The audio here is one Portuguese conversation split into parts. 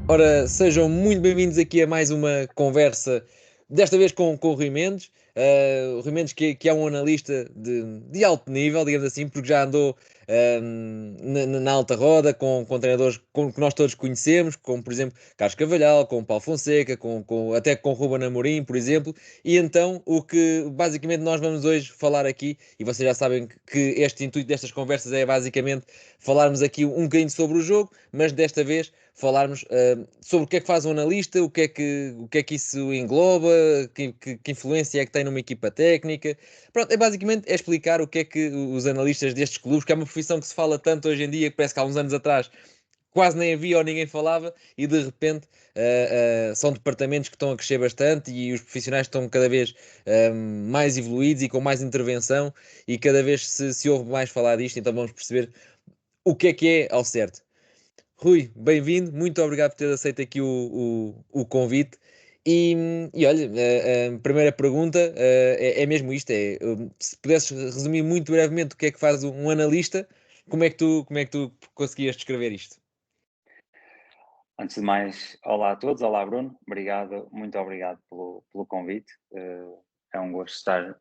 Ora, sejam muito bem-vindos aqui a mais uma conversa, desta vez com o Rui Mendes. O Rui Mendes, que é um analista de alto nível, digamos assim, porque já andou na alta roda com treinadores que nós todos conhecemos, como por exemplo Carlos Carvalhal, com Paulo Fonseca, até com Ruben Amorim, por exemplo. E então, o que basicamente nós vamos hoje falar aqui, e vocês já sabem que este intuito destas conversas é basicamente falarmos aqui um bocadinho sobre o jogo, mas desta vez falarmos sobre o que é que faz um analista, o que é que isso engloba, que influência é que tem numa equipa técnica. Pronto, basicamente explicar o que é que os analistas destes clubes, que é uma profissão que se fala tanto hoje em dia, que parece que há uns anos atrás quase nem havia ou ninguém falava, e de repente são departamentos que estão a crescer bastante e os profissionais estão cada vez mais evoluídos e com mais intervenção, e cada vez se ouve mais falar disto, então vamos perceber o que é ao certo. Rui, bem-vindo, muito obrigado por ter aceito aqui o convite. E, e olha, a primeira pergunta é mesmo isto: se pudesses resumir muito brevemente o que é que faz um analista, como é que tu conseguias descrever isto? Antes de mais, olá a todos, olá Bruno, obrigado, muito obrigado pelo convite. É um gosto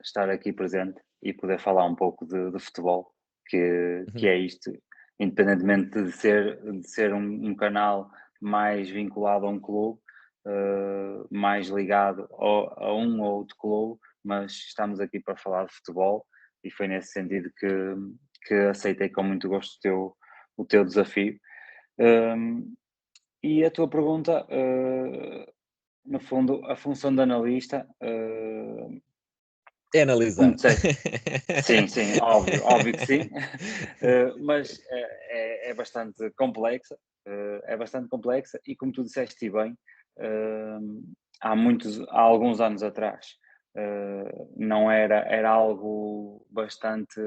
estar aqui presente e poder falar um pouco de futebol, que Uhum. é isto, independentemente de ser um canal mais vinculado a um clube, mais ligado a um ou outro clube, mas estamos aqui para falar de futebol e foi nesse sentido que aceitei com muito gosto o teu desafio. Um, e a tua pergunta, no fundo, a função de analista, É como analisar. disseste, sim, sim, óbvio, óbvio que sim, mas é bastante complexa, e como tu disseste e bem, eh, há alguns anos atrás, não era algo bastante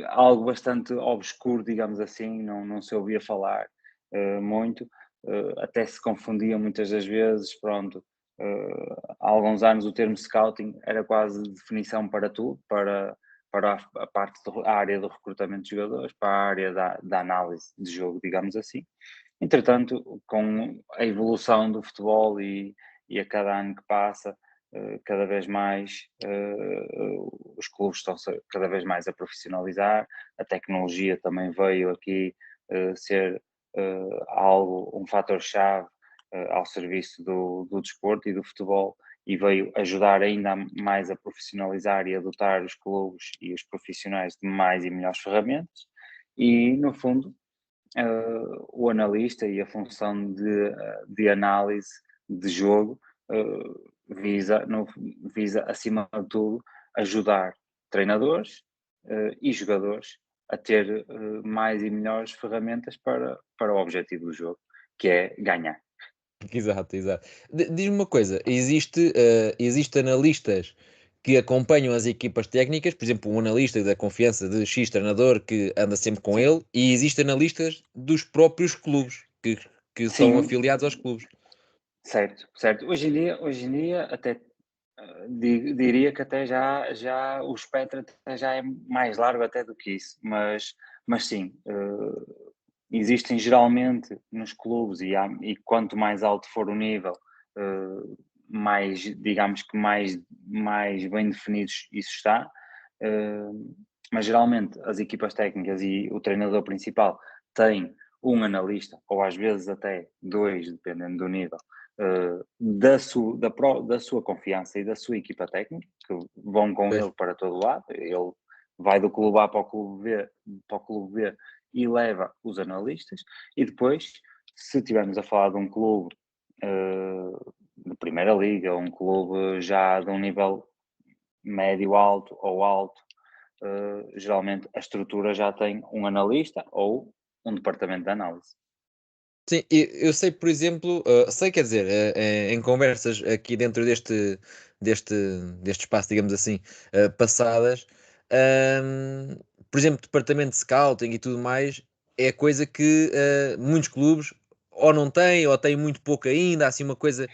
algo bastante obscuro, digamos assim, não se ouvia falar muito, até se confundia muitas das vezes, pronto. Há alguns anos o termo scouting era quase definição para tudo, para a parte a área do recrutamento de jogadores, para a área da análise de jogo, digamos assim. Entretanto, com a evolução do futebol e a cada ano que passa, cada vez mais os clubes estão-se cada vez mais a profissionalizar, a tecnologia também veio aqui ser um fator-chave ao serviço do desporto e do futebol e veio ajudar ainda mais a profissionalizar e a dotar os clubes e os profissionais de mais e melhores ferramentas e, no fundo, o analista e a função de análise de jogo visa, acima de tudo, ajudar treinadores e jogadores a ter mais e melhores ferramentas para o objetivo do jogo, que é ganhar. Exato, exato. Diz-me uma coisa, existe analistas que acompanham as equipas técnicas, por exemplo, um analista da confiança de X treinador que anda sempre com Sim, ele, e existem analistas dos próprios clubes que são sim, afiliados aos clubes. certo, certo. Hoje em dia até diria que até já o espectro até já é mais largo até do que isso, mas sim, existem geralmente nos clubes e quanto mais alto for o nível, mais, digamos que mais bem definidos isso está. Eh, mas geralmente as equipas técnicas e o treinador principal têm um analista, ou às vezes até dois, dependendo do nível, da sua confiança e da sua equipa técnica, que vão com Pois. ele para todo lado. Ele vai do clube A para o clube B e leva os analistas. E depois, se estivermos a falar de um clube de Primeira Liga, um clube já de um nível médio alto ou alto, geralmente a estrutura já tem um analista ou um departamento de análise. Sim, eu sei, por exemplo, sei, quer dizer, em conversas aqui dentro deste, deste espaço, digamos assim, passadas, ahm, por exemplo, departamento de scouting e tudo mais, é coisa que muitos clubes ou não têm, ou têm muito pouco ainda, assim, uma coisa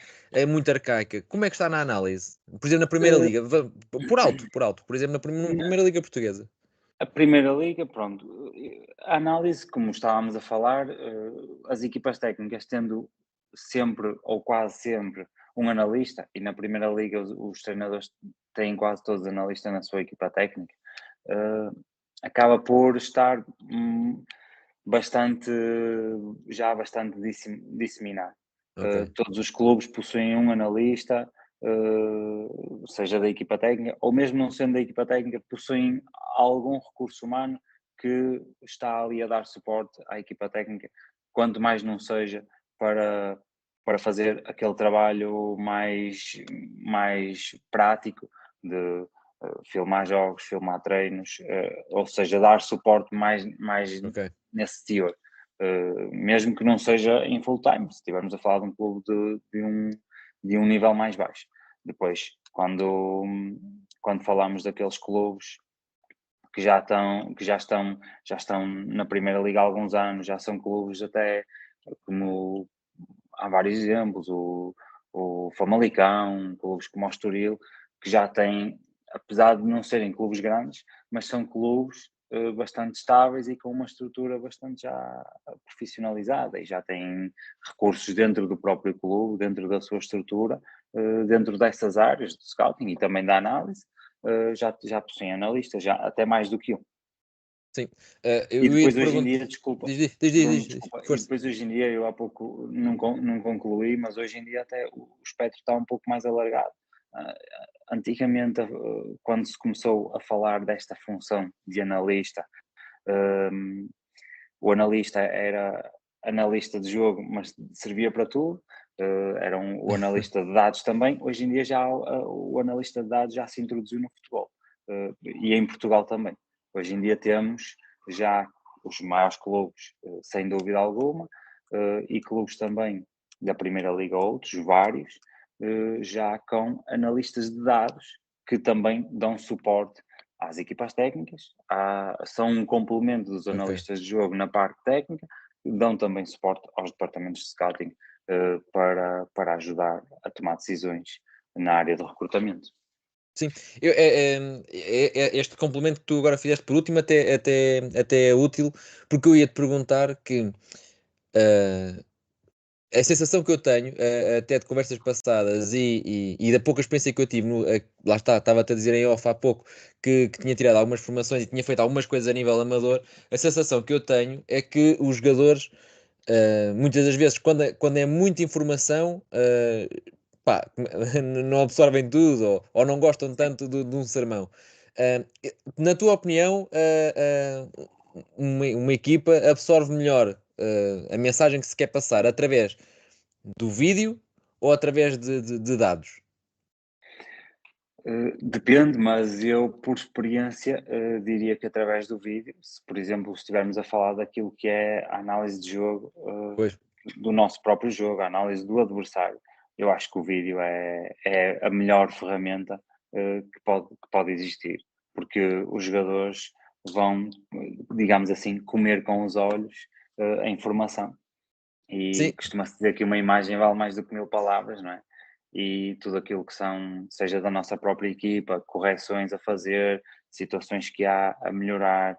muito arcaica. Como é que está na análise? Por exemplo, na Primeira Eh, Liga, por alto, por exemplo, na Primeira Liga Portuguesa. A Primeira Liga, pronto, a análise, como estávamos a falar, as equipas técnicas tendo sempre ou quase sempre um analista, e na Primeira Liga os treinadores têm quase todos analistas na sua equipa técnica, eh, acaba por estar bastante, já bastante disseminado. Ok, Todos os clubes possuem um analista, seja da equipa técnica, ou mesmo não sendo da equipa técnica, possuem algum recurso humano que está ali a dar suporte à equipa técnica, quanto mais não seja para fazer aquele trabalho mais prático de filmar jogos, filmar treinos, ou seja, dar suporte mais ok. nesse teor. Mesmo que não seja em full time, se estivermos a falar de um clube de um nível mais baixo. Depois, quando falamos daqueles clubes que já estão na Primeira Liga há alguns anos, já são clubes até como há vários exemplos, o Famalicão, clubes como o Estoril, que já têm, apesar de não serem clubes grandes, mas são clubes bastante estáveis e com uma estrutura bastante já profissionalizada e já têm recursos dentro do próprio clube, dentro da sua estrutura, dentro dessas áreas do scouting e também da análise, já possuem analistas, já até mais do que um. Sim. E Eu ia depois te hoje em perguntar. dia, desculpa, Diz, Bruno, diz. desculpa, e Força. depois hoje em dia, eu há pouco não concluí, mas hoje em dia até o espectro está um pouco mais alargado. Ah, Antigamente, quando se começou a falar desta função de analista, hum, o analista era analista de jogo, mas servia para tudo, era o analista de dados também. Hoje em dia já o analista de dados já se introduziu no futebol, e em Portugal também. Hoje em dia temos já os maiores clubes, sem dúvida alguma, e clubes também da Primeira Liga, outros, vários, já com analistas de dados que também dão suporte às equipas técnicas, são um complemento dos Ok. analistas de jogo na parte técnica, dão também suporte aos departamentos de scouting, para ajudar a tomar decisões na área do recrutamento. Sim, este complemento que tu agora fizeste por último até é útil, porque eu ia te perguntar que ah, a sensação que eu tenho, até de conversas passadas e da pouca experiência que eu tive, lá está, estava-te a dizer em off há pouco que tinha tirado algumas formações e tinha feito algumas coisas a nível amador. A sensação que eu tenho é que os jogadores, muitas das vezes, quando é muita informação, pá, não absorvem tudo ou não gostam Sim. tanto de um sermão. Uh, Na tua opinião, uma equipa absorve melhor a mensagem que se quer passar através do vídeo ou através de dados? Depende, mas eu, por experiência, diria que através do vídeo, se por exemplo estivermos a falar daquilo que é a análise de jogo, Pois, do nosso próprio jogo, a análise do adversário, eu acho que o vídeo é a melhor ferramenta que pode existir, porque os jogadores vão, digamos assim, comer com os olhos a informação. sim, E costuma-se dizer que uma imagem vale mais do que mil palavras, não é? E tudo aquilo que são, seja da nossa própria equipa, correções a fazer, situações que há a melhorar,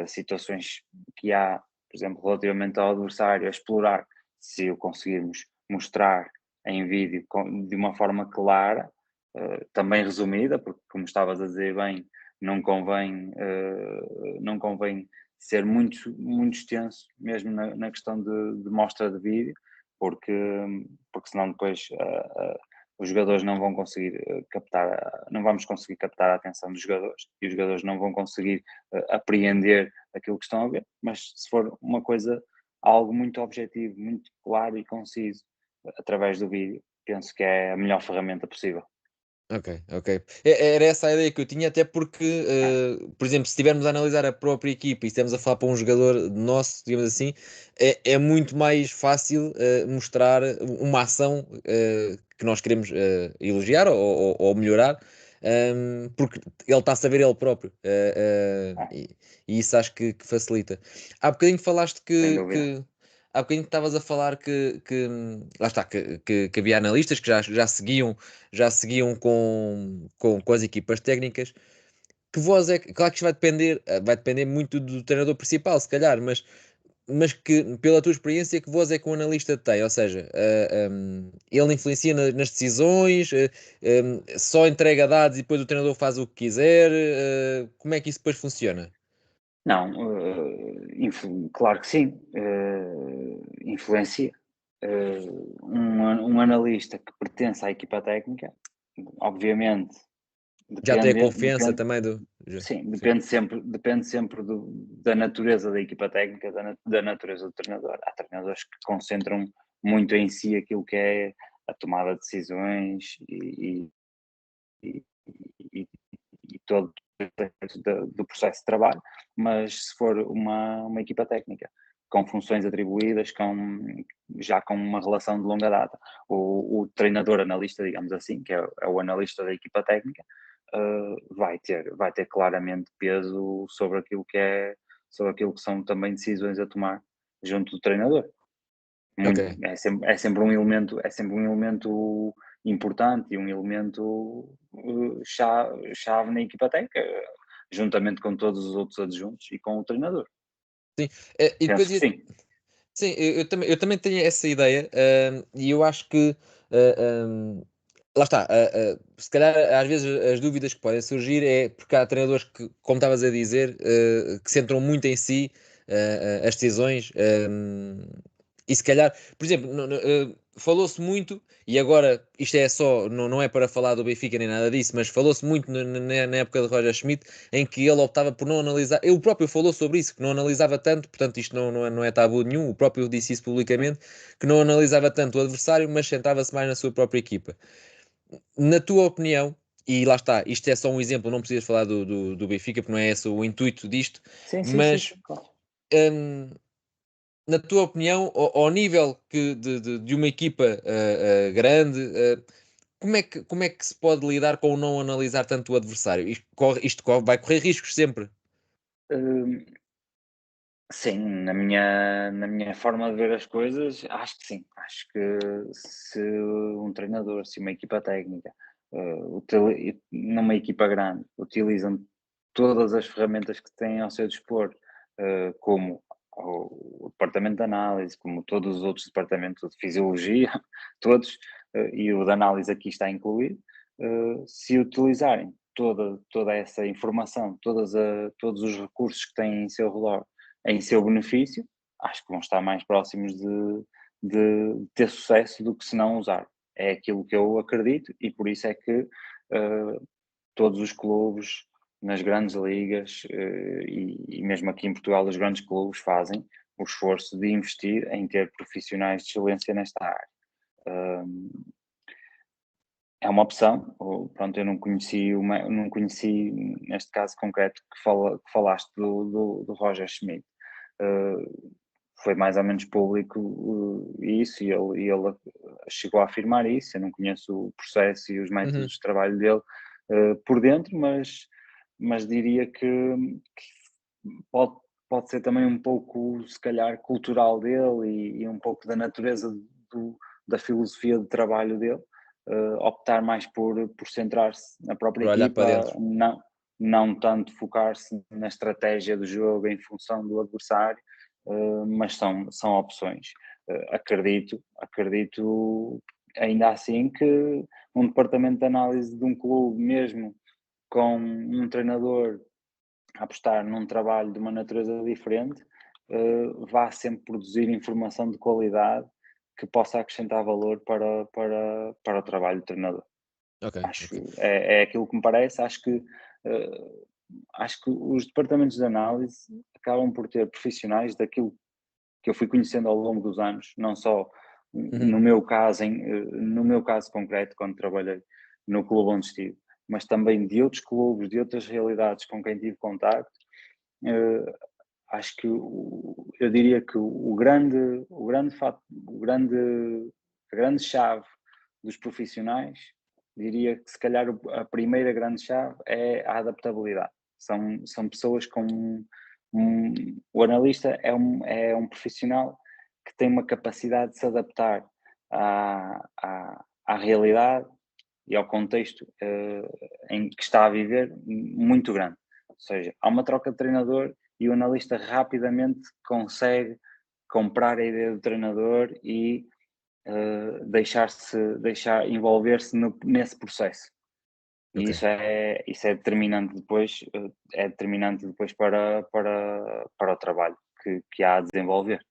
situações que há, por exemplo, relativamente ao adversário, a explorar, se o conseguirmos mostrar em vídeo de uma forma clara, também resumida, porque como estavas a dizer bem, não convém ser muito extenso, mesmo na questão de mostra de vídeo, porque, porque senão depois os jogadores não vão conseguir captar, não vamos conseguir captar a atenção dos jogadores e os jogadores não vão conseguir apreender aquilo que estão a ver, mas se for uma coisa, algo muito objetivo, muito claro e conciso, através do vídeo, penso que é a melhor ferramenta possível. ok, ok. Era essa a ideia que eu tinha, até porque, É, por exemplo, se estivermos a analisar a própria equipa e estivermos a falar para um jogador nosso, digamos assim, é muito mais fácil mostrar uma ação que nós queremos elogiar ou melhorar, porque ele está a saber ele próprio, é, e isso acho que facilita. Há bocadinho falaste sem dúvida. há bocadinho estavas a falar lá está, que havia analistas que já seguiam com as equipas técnicas. que voz é que, claro que isto vai depender muito do treinador principal, se calhar, mas que, pela tua experiência, que voz é que o analista tem? Ou seja, ele influencia nas decisões, só entrega dados e depois o treinador faz o que quiser. Como é que isso depois funciona? Não, claro que sim, influencia. Um analista que pertence à equipa técnica, obviamente, Já tem a confiança depende, também sim, sim. depende sempre da natureza da equipa técnica, da natureza do treinador. Há treinadores que concentram muito em si aquilo que é a tomada de decisões e, e- e todo do processo de trabalho, mas se for uma equipa técnica com funções atribuídas, já com uma relação de longa data, o treinador analista, digamos assim, que é o analista da equipa técnica, vai ter claramente peso sobre aquilo que são também decisões a tomar junto do treinador. Ok. É sempre um elemento importante e um elemento chave na equipa técnica, juntamente com todos os outros adjuntos e com o treinador. Sim. E depois Penso que sim. sim, eu também tenho essa ideia, e eu acho que, lá está, se calhar às vezes as dúvidas que podem surgir é porque há treinadores que, como estavas a dizer, que centram muito em si, as decisões, e se calhar, por exemplo, falou-se muito, e agora isto é só, não é para falar do Benfica nem nada disso, mas falou-se muito na época de Roger Schmidt, em que ele optava por não analisar, ele próprio falou sobre isso, que não analisava tanto, portanto isto não é tabu nenhum, o próprio disse isso publicamente, que não analisava tanto o adversário, mas centrava-se mais na sua própria equipa. Na tua opinião, e lá está, isto é só um exemplo, não precisas falar do Benfica, porque não é esse o intuito disto, Sim, sim, sim, mas sim, claro. hum, na tua opinião, ao nível de uma equipa grande, como é que se pode lidar com o não analisar tanto o adversário? Vai correr riscos sempre. Hum, sim, na minha forma de ver as coisas, acho que sim. Acho que se um treinador, se uma equipa técnica, numa equipa grande, utilizam todas as ferramentas que têm ao seu dispor, como o departamento de análise, como todos os outros departamentos de fisiologia, todos, e o de análise aqui está incluído, se utilizarem toda essa informação, todos os recursos que têm em seu redor em seu benefício, acho que vão estar mais próximos de ter sucesso do que se não usar. É aquilo que eu acredito e por isso é que todos os clubes nas grandes ligas e mesmo aqui em Portugal os grandes clubes fazem o esforço de investir em ter profissionais de excelência nesta área. Um, É uma opção, pronto, eu não conheci neste caso concreto que falaste do Roger Schmidt. Foi mais ou menos público isso e ele chegou a afirmar isso. Eu não conheço o processo e os métodos Uhum. de trabalho dele por dentro, mas diria que pode ser também um pouco, se calhar, cultural dele e um pouco da natureza da filosofia de trabalho dele, optar mais por centrar-se na própria Por olhar para equipa, dentro. não tanto focar-se na estratégia do jogo em função do adversário, mas são opções. Acredito ainda assim que um departamento de análise de um clube, mesmo com um treinador a apostar num trabalho de uma natureza diferente, vá sempre produzir informação de qualidade que possa acrescentar valor para o trabalho do treinador. Ok, Acho, ok. é aquilo que me parece, eh, acho que os departamentos de análise acabam por ter profissionais daquilo que eu fui conhecendo ao longo dos anos, não só Uhum. no meu caso concreto, quando trabalhei no clube onde estive, mas também de outros clubes, de outras realidades com quem tive contacto. eh, Acho que eu diria que o grande fato, a grande chave dos profissionais, diria que se calhar a primeira grande chave é a adaptabilidade. São pessoas o analista é um profissional que tem uma capacidade de se adaptar à realidade e ao contexto em que está a viver muito grande. seja, há uma troca de treinador e o analista rapidamente consegue comprar a ideia do treinador e deixar envolver-se nesse processo. E Ok. isso é determinante depois, para o trabalho que há a desenvolver.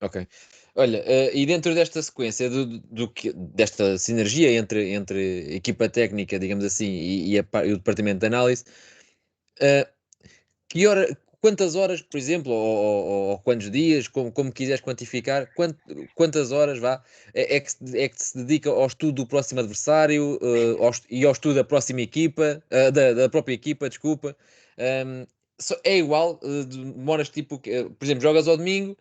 Ok. Olha, e dentro desta sequência desta sinergia entre equipa técnica, digamos assim, e o departamento de análise, eh, quantas horas, por exemplo, ou quantos dias, como quiseres quantificar, quantas horas é que se dedica ao estudo do próximo adversário, e ao estudo da próxima equipa, da própria equipa, desculpa. Ahm, é igual, demoras tipo, por exemplo, jogas ao domingo,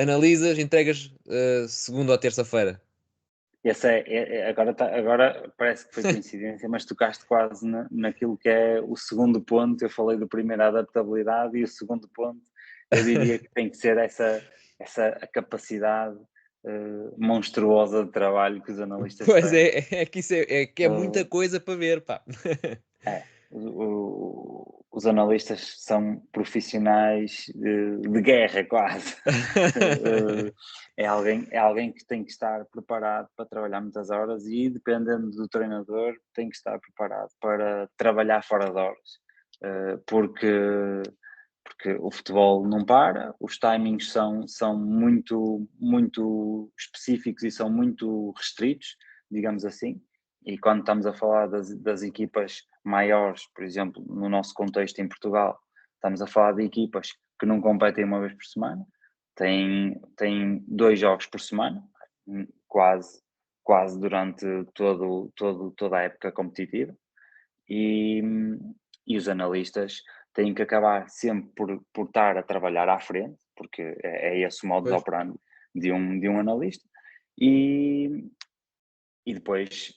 analisas, entregas segunda ou terça-feira. Esse agora parece que foi coincidência, mas tocaste quase naquilo que é o segundo ponto. Eu falei do primeiro, a adaptabilidade, e o segundo ponto, eu diria que tem que ser essa a capacidade monstruosa de trabalho que os analistas Pois têm. é que isso é muita Uh, coisa para ver, pá. os analistas são profissionais de guerra, quase. É alguém que tem que estar preparado para trabalhar muitas horas e, dependendo do treinador, tem que estar preparado para trabalhar fora de horas. Porque o futebol não para, os timings são muito, muito específicos e são muito restritos, digamos assim. E quando estamos a falar das equipas maiores, por exemplo, no nosso contexto em Portugal, estamos a falar de equipas que não competem uma vez por semana, têm 2 jogos por semana, quase, quase durante toda a época competitiva, e, e os analistas têm que acabar sempre por estar a trabalhar à frente, porque é esse o modus Pois. operandi de um analista, e, e depois,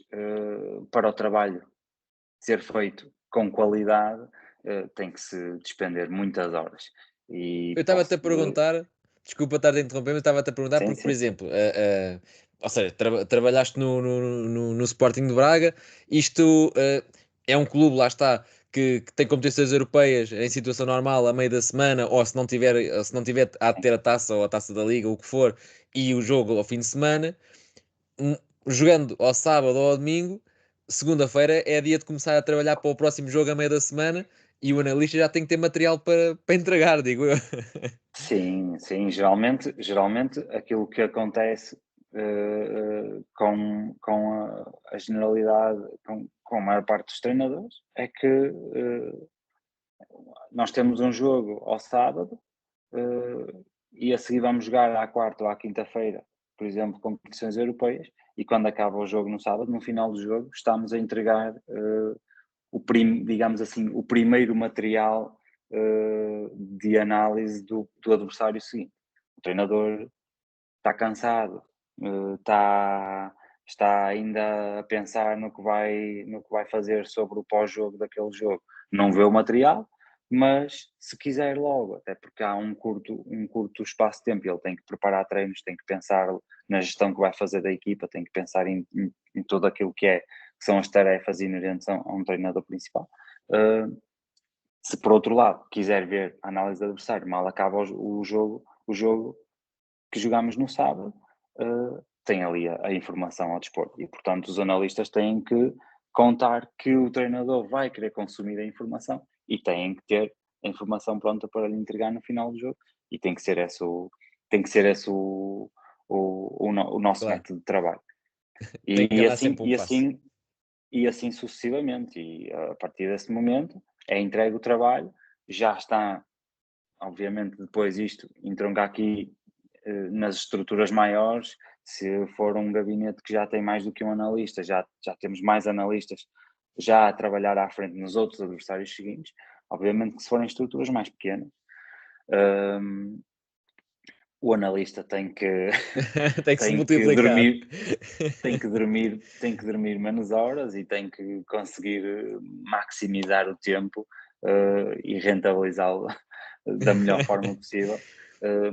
para o trabalho ser feito com qualidade, tem que se despender muitas horas. E Eu estava-te a posso, perguntar, desculpa estar a interromper, mas estava-te a perguntar sim, porque, por sim, exemplo, ou seja, trabalhaste no Sporting de Braga, isto é um clube, lá está, que tem competições europeias em situação normal a meio da semana, ou se não tiver, há de ter a taça ou a taça da Liga, o que for, e o jogo ao fim de semana, hum, jogando ao sábado ou ao domingo, segunda-feira é dia de começar a trabalhar para o próximo jogo a meio da semana e o analista já tem que ter material para entregar, digo eu. sim, sim. Geralmente aquilo que acontece com a generalidade, com a maior parte dos treinadores, é que nós temos um jogo ao sábado, e a seguir vamos jogar à quarta ou à quinta-feira, por exemplo, competições europeias, e quando acaba o jogo no sábado, no final do jogo, estamos a entregar, digamos assim, o primeiro material de análise do adversário seguinte. O treinador está cansado, está ainda a pensar no que vai fazer sobre o pós-jogo daquele jogo. Não vê o material, mas se quiser logo, até porque há um curto espaço de tempo, ele tem que preparar treinos, tem que pensar na gestão que vai fazer da equipa, tem que pensar em tudo aquilo que são as tarefas inerentes a um treinador principal. Se por outro lado quiser ver a análise do adversário, mal acaba o jogo que jogamos no sábado, tem ali a informação ao dispor. E, portanto, os analistas têm que contar que o treinador vai querer consumir a informação e têm que ter a informação pronta para lhe entregar no final do jogo. E tem que ser esse o nosso Claro, método de trabalho. tem que E andar assim, sempre um e passo. assim, e assim sucessivamente. E a partir desse momento é entregue o trabalho, já está, obviamente, depois isto entronca aqui nas estruturas maiores. Se for um gabinete que já tem mais do que um analista, já temos mais analistas já a trabalhar à frente nos outros adversários seguintes. Obviamente que se forem estruturas mais pequenas, hum, o analista tem que, Tem que se tem que multiplicar. dormir, tem que dormir menos horas e tem que conseguir maximizar o tempo e rentabilizá-lo da melhor forma possível.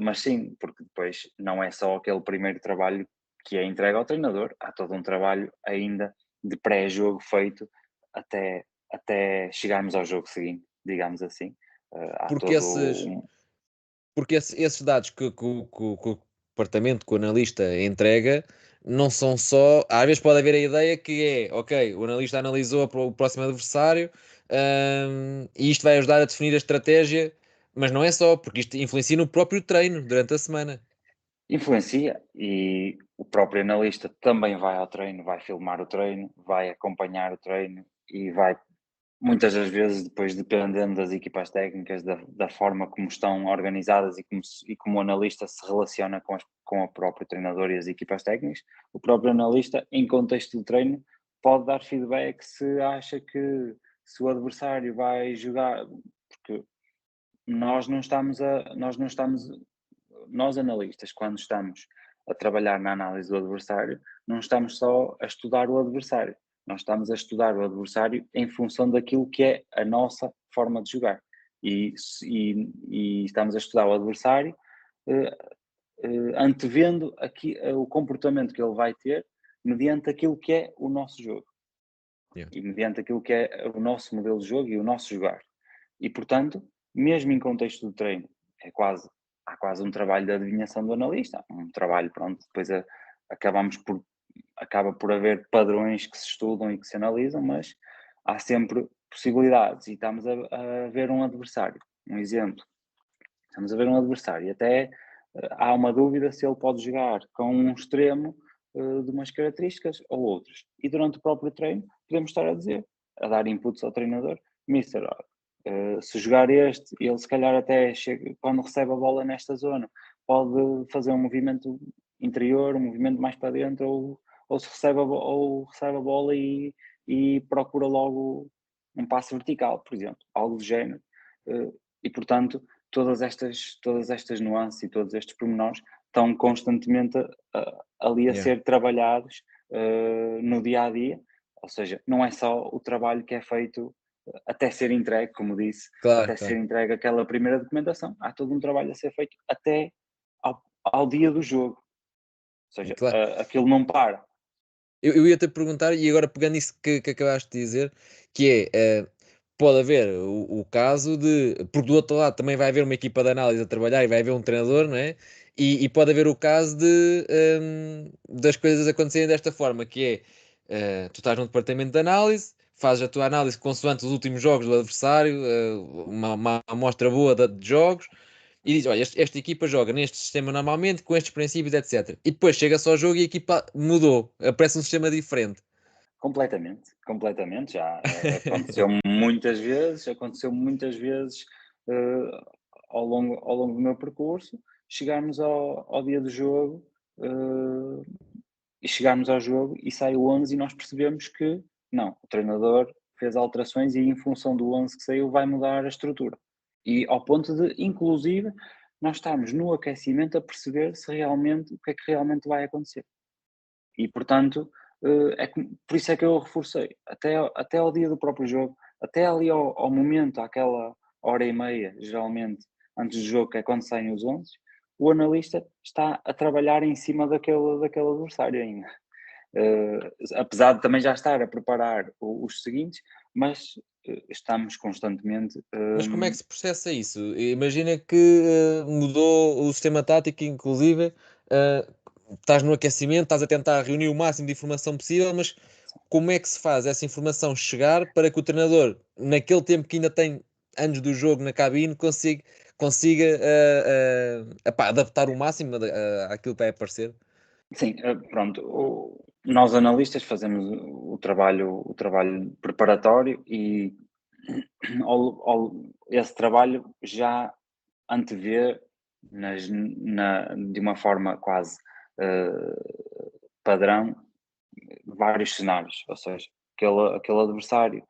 Mas sim, porque depois não é só aquele primeiro trabalho que é entregue ao treinador, há todo um trabalho ainda de pré-jogo feito até chegarmos ao jogo seguinte. digamos assim. Há Porque todo esses, porque esses dados que o departamento, que o analista entrega, não são só. Às vezes pode haver a ideia que é, ok, o analista analisou o próximo adversário, e isto vai ajudar a definir a estratégia, mas não é só, porque isto influencia no próprio treino durante a semana. influencia, e o próprio analista também vai ao treino, vai filmar o treino, vai acompanhar o treino e vai, muitas das vezes, depois dependendo das equipas técnicas, da forma como estão organizadas e como o analista se relaciona com o próprio treinador e as equipas técnicas, o próprio analista, em contexto de treino, pode dar feedback se acha que se o adversário vai jogar, porque nós não estamos, nós analistas, quando estamos a trabalhar na análise do adversário, não estamos só a estudar o adversário, nós estamos a estudar o adversário em função daquilo que é a nossa forma de jogar. E estamos a estudar o adversário, eh, antevendo aqui, o comportamento que ele vai ter mediante aquilo que é o nosso jogo Yeah. e mediante aquilo que é o nosso modelo de jogo e o nosso jogar. E, portanto, mesmo em contexto de treino, há quase um trabalho de adivinhação do analista, um trabalho, pronto, depois acabamos por, acaba por haver padrões que se estudam e que se analisam, mas há sempre possibilidades e estamos a ver um adversário. Um exemplo, estamos a ver um adversário e até há uma dúvida se ele pode jogar com um extremo de umas características ou outras. E durante o próprio treino podemos estar a dizer, a dar inputs ao treinador, Mister, se jogar este, ele se calhar até chega, quando recebe a bola nesta zona, pode fazer um movimento interior, um movimento mais para dentro, ou se recebe ou recebe a bola e procura logo um passe vertical, por exemplo, algo do género. E portanto, todas estas nuances e todos estes pormenores estão constantemente ali a Yeah. ser trabalhados no dia a dia, ou seja, não é só o trabalho que é feito até ser entregue, como disse, Claro, até ser claro. entregue aquela primeira documentação, há todo um trabalho a ser feito até ao dia do jogo, ou seja, Claro. aquilo não para. Eu ia-te perguntar, e agora pegando isso que acabaste de dizer, que é, pode haver o caso de, porque do outro lado também vai haver uma equipa de análise a trabalhar e vai haver um treinador, não é? E pode haver o caso de, das coisas acontecerem desta forma, que é, tu estás no departamento de análise, fazes a tua análise consoante os últimos jogos do adversário, uma amostra boa de jogos, e diz, olha, esta equipa joga neste sistema normalmente, com estes princípios, etc. E depois chega-se ao jogo e a equipa mudou, aparece um sistema diferente. Completamente, completamente. Já aconteceu muitas vezes eh, ao longo do meu percurso, chegarmos ao dia do jogo e chegarmos ao jogo e sai o 11 e nós percebemos que não, o treinador fez alterações e em função do 11 que saiu vai mudar a estrutura. E ao ponto de, inclusive, nós estamos no aquecimento a perceber se realmente, o que é que realmente vai acontecer. E portanto, por isso é que eu reforcei, até ao dia do próprio jogo, até ali ao momento, àquela hora e meia, geralmente, antes do jogo, que é quando saem os 11, o analista está a trabalhar em cima daquele adversário ainda. Apesar de também já estar a preparar os seguintes, mas estamos constantemente. Mas como é que se processa isso? Imagina que mudou o sistema tático, inclusive, eh, estás no aquecimento, estás a tentar reunir o máximo de informação possível, mas como é que se faz essa informação chegar para que o treinador, naquele tempo que ainda tem anos do jogo na cabine, consiga epá, adaptar o máximo àquilo que vai aparecer? Sim, pronto. Nós analistas fazemos o trabalho preparatório e esse trabalho já antevê de uma forma quase padrão vários cenários, ou seja, aquele adversário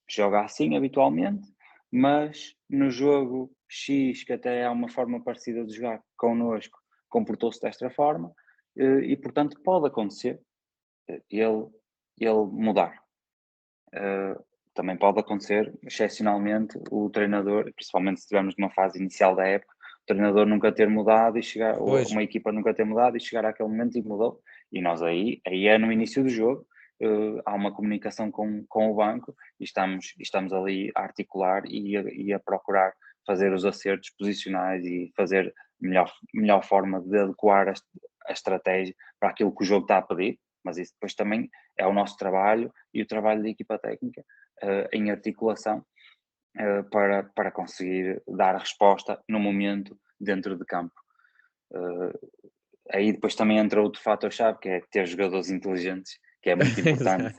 joga assim habitualmente, mas no jogo X, que até é uma forma parecida de jogar connosco, comportou-se desta forma, e portanto pode acontecer ele, ele mudar. Também pode acontecer, excepcionalmente, o treinador, principalmente se estivermos numa fase inicial da época, o treinador nunca ter mudado e chegar, ou Pois, uma equipa nunca ter mudado e chegar àquele momento e mudou. E nós aí é no início do jogo, há uma comunicação com o banco e estamos ali a articular e a procurar fazer os acertos posicionais e fazer melhor forma de adequar a estratégia para aquilo que o jogo está a pedir, mas isso depois também é o nosso trabalho e o trabalho da equipa técnica em articulação para conseguir dar a resposta no momento dentro de campo. Aí depois também entra outro fator-chave, que é ter jogadores inteligentes, que é muito importante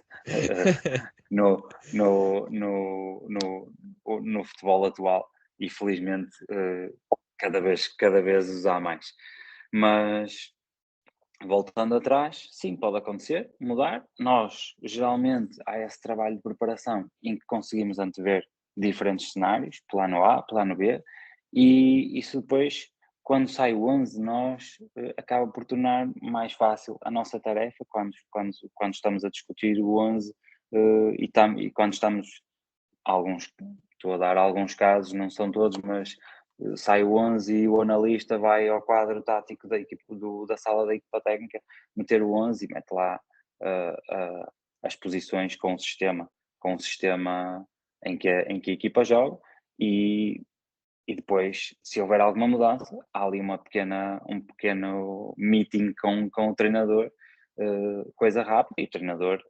no, no, no, no futebol atual e felizmente cada vez os há mais. Mas voltando atrás, sim, pode acontecer, mudar. Nós, geralmente, há esse trabalho de preparação em que conseguimos antever diferentes cenários, plano A, plano B, e isso depois, quando sai o 11, nós acaba por tornar mais fácil a nossa tarefa quando estamos a discutir o 11 e quando estamos, alguns, estou a dar alguns casos, não são todos, mas sai o 11 e o analista vai ao quadro tático da equipe da sala da equipa técnica, meter o 11 e mete lá as posições com o sistema em que a equipa joga e depois, se houver alguma mudança, há ali um pequeno meeting com o treinador, coisa rápida, e o treinador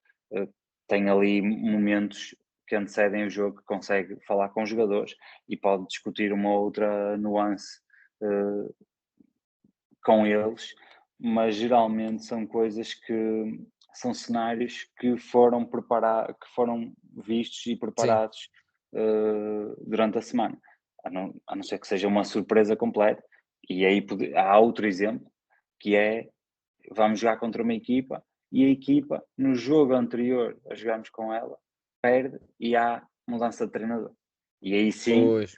tem ali momentos que antecedem o jogo que consegue falar com os jogadores e pode discutir uma outra nuance com eles, mas geralmente são coisas que são cenários que foram vistos e Sim, preparados durante a semana, a não ser que seja uma surpresa completa. E aí há outro exemplo que é: vamos jogar contra uma equipa e a equipa, no jogo anterior a jogarmos com ela, perde e há mudança de treinador. E pois.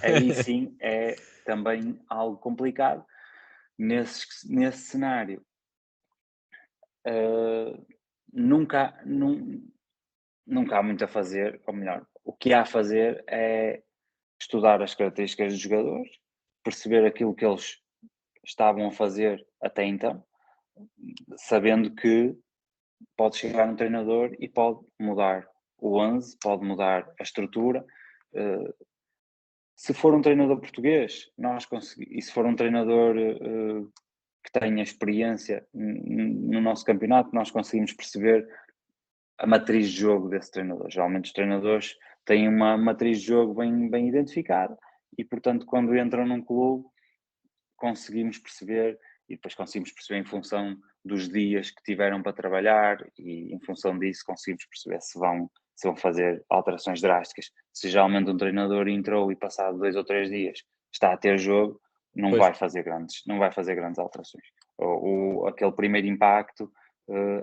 aí sim é também algo complicado. Nesse cenário, uh, nunca, nun- nunca há muito a fazer, ou melhor, o que há a fazer é estudar as características dos jogadores, perceber aquilo que eles estavam a fazer até então, sabendo que pode chegar um treinador e pode mudar o 11, pode mudar a estrutura. Se for um treinador português, e se for um treinador que tenha experiência no nosso campeonato, nós conseguimos perceber a matriz de jogo desse treinador. Geralmente os treinadores têm uma matriz de jogo bem identificada e, portanto, quando entram num clube, conseguimos perceber, e depois conseguimos perceber em função dos dias que tiveram para trabalhar e em função disso conseguimos perceber se vão fazer alterações drásticas. Se geralmente um treinador entrou e passado 2 ou 3 dias está a ter jogo, Pois. não vai fazer grandes alterações. Aquele primeiro impacto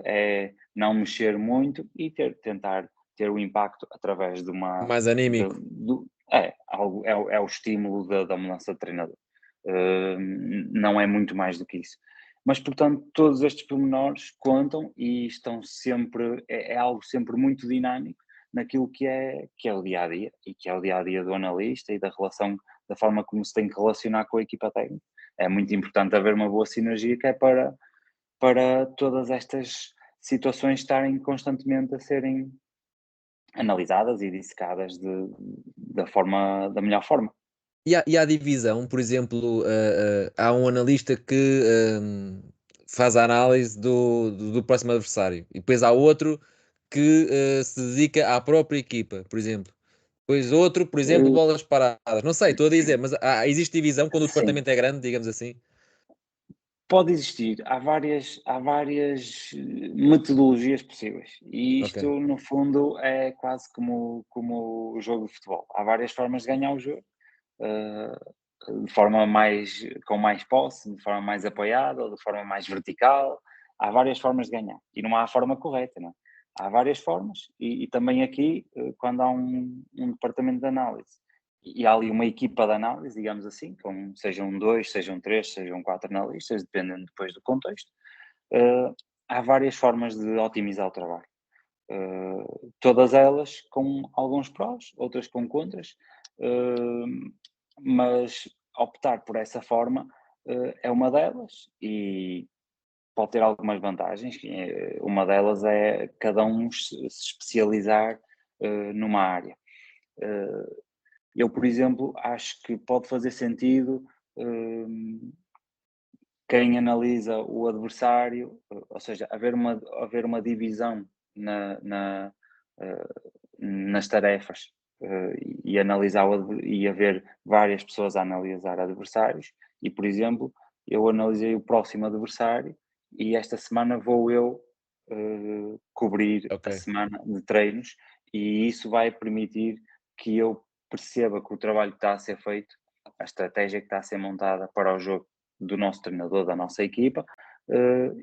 é não mexer muito e tentar ter o impacto através de uma. Mais anímico. É o estímulo da mudança de treinador. Não é muito mais do que isso. Mas, portanto, todos estes pormenores contam e estão sempre, é algo sempre muito dinâmico naquilo que é o dia a dia e que é o dia a dia do analista e da relação, da forma como se tem que relacionar com a equipa técnica. É muito importante haver uma boa sinergia que é para todas estas situações estarem constantemente a serem analisadas e dissecadas da melhor forma. E há divisão, por exemplo, há um analista que faz a análise do próximo adversário e depois há outro que se dedica à própria equipa, por exemplo. Depois outro, por exemplo, Eh, bolas paradas. Não sei, estou a dizer, mas existe divisão quando o Sim, departamento é grande, digamos assim. pode existir. Há várias metodologias possíveis. E Ok, isto, no fundo, é quase como o jogo de futebol. Há várias formas de ganhar o jogo. eh, de forma com mais posse, de forma mais apoiada, ou de forma mais vertical. Há várias formas de ganhar. E não há a forma correta, não é? Há várias formas. E também aqui, quando há um departamento de análise e há ali uma equipa de análise, digamos assim, sejam dois, sejam três, sejam quatro analistas, dependendo depois do contexto, eh, há várias formas de otimizar o trabalho. Todas elas com alguns prós, outras com contras, mas optar por essa forma é uma delas e pode ter algumas vantagens, uma delas é cada um se especializar numa área. Eu, por exemplo, acho que pode fazer sentido quem analisa o adversário, ou seja, haver uma divisão nas tarefas e analisar e haver várias pessoas a analisar adversários. E, por exemplo, eu analisei o próximo adversário e esta semana vou eu cobrir Ok. a semana de treinos, e isso vai permitir que eu perceba que o trabalho que está a ser feito, a estratégia que está a ser montada para o jogo do nosso treinador, da nossa equipa,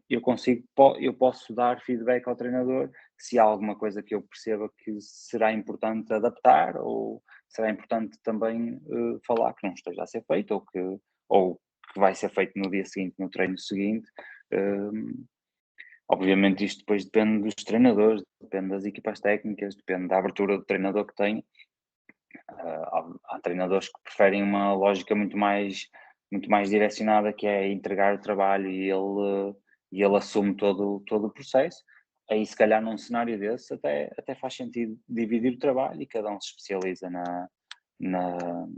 eu posso dar feedback ao treinador se há alguma coisa que eu perceba que será importante adaptar, ou será importante também falar que não esteja a ser feito, ou que vai ser feito no dia seguinte, no treino seguinte. Obviamente isto depois depende dos treinadores, depende das equipas técnicas, depende da abertura do treinador que tem. Há treinadores que preferem uma lógica muito mais direcionada, que é entregar o trabalho e ele assume todo o processo. Aí, se calhar, num cenário desse, até faz sentido dividir o trabalho e cada um se especializa na, na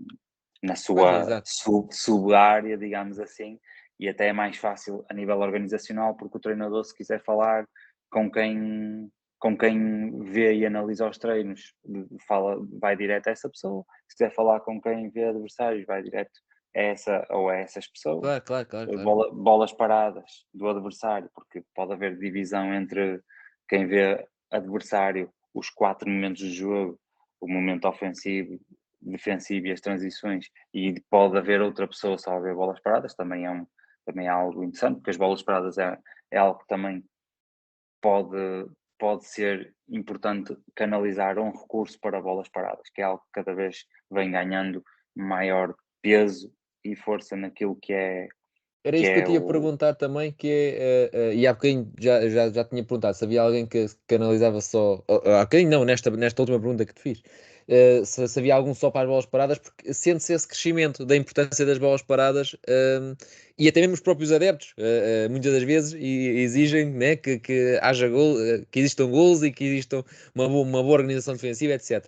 Pois, sua exato. sub-área, digamos assim, e até é mais fácil a nível organizacional, porque o treinador, se quiser falar com quem vê e analisa os treinos, vai direto a essa pessoa. Se quiser falar com quem vê adversários, vai direto a essa ou a essas pessoas. Claro, claro, claro, claro. Bolas paradas do adversário, porque pode haver divisão entre quem vê adversário, os 4 momentos do jogo, o momento ofensivo, defensivo e as transições, e pode haver outra pessoa só a ver bolas paradas. Também é algo interessante, porque as bolas paradas é algo que também pode, pode ser importante canalizar um recurso para bolas paradas, que é algo que cada vez vem ganhando maior peso e força naquilo Era que isso que eu é te ia o. perguntar também, que é, e há bocadinho já tinha perguntado se havia alguém que analisava só, há bocadinho não, nesta última pergunta que te fiz, se havia algum só para as bolas paradas, porque sente-se esse crescimento da importância das bolas paradas, e até mesmo os próprios adeptos, muitas das vezes, exigem, né, que haja gol, que existam gols e que existam uma boa organização defensiva, etc.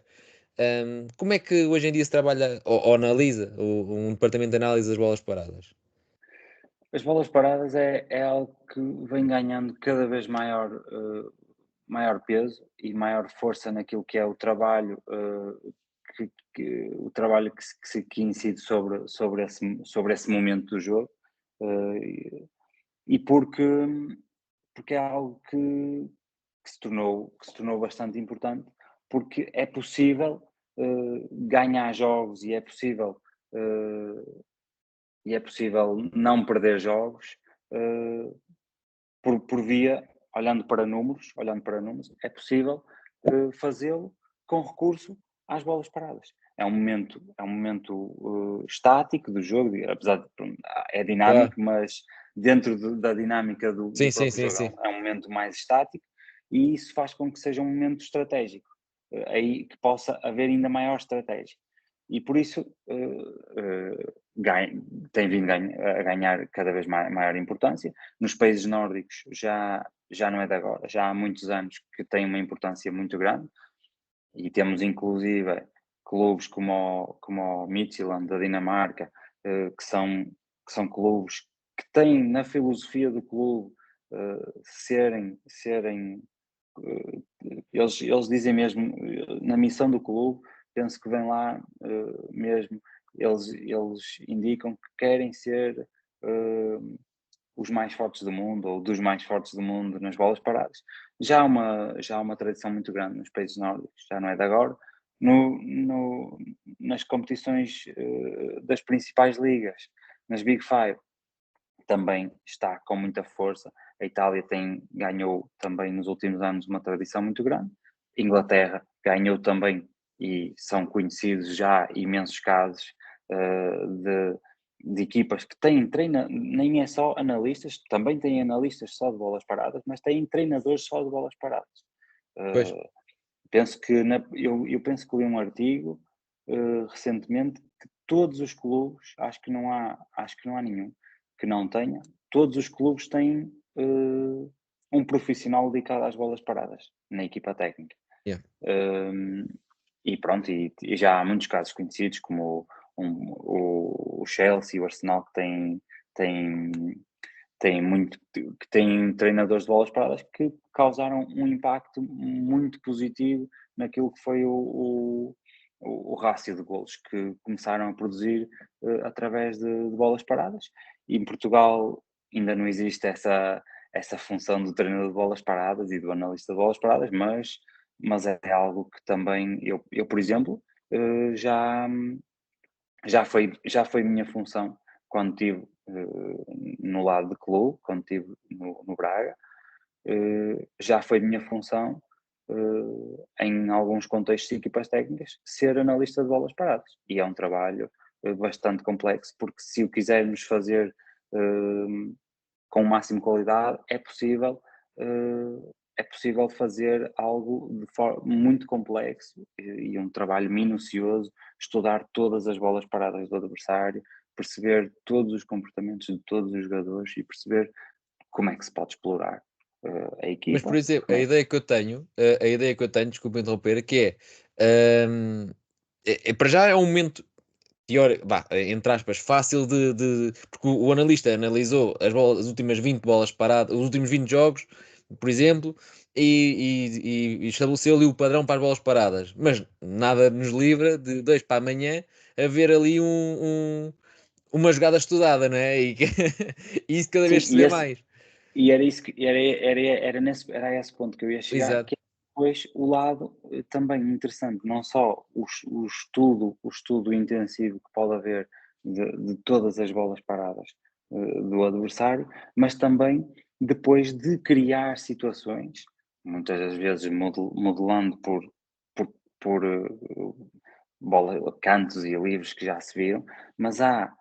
Como é que hoje em dia se trabalha ou analisa um departamento de análise das bolas paradas? As bolas paradas é algo que vem ganhando cada vez maior peso e maior força naquilo que é o trabalho, o trabalho que incide sobre esse momento do jogo, e porque é algo que se tornou bastante importante, porque é possível ganhar jogos, e é possível não perder jogos, eh, por via, olhando para números, é possível fazê-lo com recurso às bolas paradas. É um momento estático do jogo, apesar de é Claro. dinâmico, mas dentro da dinâmica do Sim, sim, próprio sim, jogo sim. é um momento mais estático, e isso faz com que seja um momento estratégico, aí que possa haver ainda maior estratégia. E por isso tem vindo a ganhar cada vez maior importância. Nos países nórdicos já não é de agora, já há muitos anos que tem uma importância muito grande, e temos inclusive clubes como o Midtjylland da Dinamarca, que são clubes que têm na filosofia do clube serem eles dizem mesmo, na missão do clube, penso que vem lá mesmo, eles indicam que querem ser os mais fortes do mundo, ou dos mais fortes do mundo nas bolas paradas. Já há uma tradição muito grande nos países nórdicos, já não é de agora. Nas competições das principais ligas, nas Big Five, também está com muita força. A Itália ganhou também nos últimos anos uma tradição muito grande. Inglaterra ganhou também, e são conhecidos já imensos casos de equipas que nem é só analistas, também têm analistas só de bolas paradas, mas têm treinadores só de bolas paradas. Pois. Eu penso que li um artigo recentemente que todos os clubes, acho que não há nenhum que não tenha, todos os clubes têm um profissional dedicado às bolas paradas na equipa técnica. Yeah. E pronto, e já há muitos casos conhecidos, como o Chelsea e o Arsenal, que têm treinadores de bolas paradas que causaram um impacto muito positivo naquilo que foi o rácio de golos que começaram a produzir através de bolas paradas. E em Portugal ainda não existe essa função do treinador de bolas paradas e do analista de bolas paradas, mas é algo que também eu por exemplo, já foi minha função quando estive no lado de clube, quando estive no Braga, já foi minha função, em alguns contextos de equipas técnicas, ser analista de bolas paradas. E é um trabalho bastante complexo, porque se o quisermos fazer com o máximo de qualidade, é possível fazer algo de forma muito complexo e um trabalho minucioso, estudar todas as bolas paradas do adversário, perceber todos os comportamentos de todos os jogadores e perceber como é que se pode explorar a Mas, equipa. por exemplo, Como é- a ideia que eu tenho, desculpa interromper, que é, para já é um momento teórico, vá, entre aspas, fácil porque o analista analisou as últimas 20 bolas paradas, os últimos 20 jogos, por exemplo, e estabeleceu ali o padrão para as bolas paradas. Mas nada nos livra de dois para amanhã haver ali uma jogada estudada, não é? E isso cada Sim, vez se vê mais. e era isso que era a esse ponto que eu ia chegar, Exato. que é depois o lado também interessante, não só o estudo intensivo que pode haver de todas as bolas paradas do adversário, mas também depois de criar situações, muitas das vezes modelando por, cantos e livros que já se viram, mas há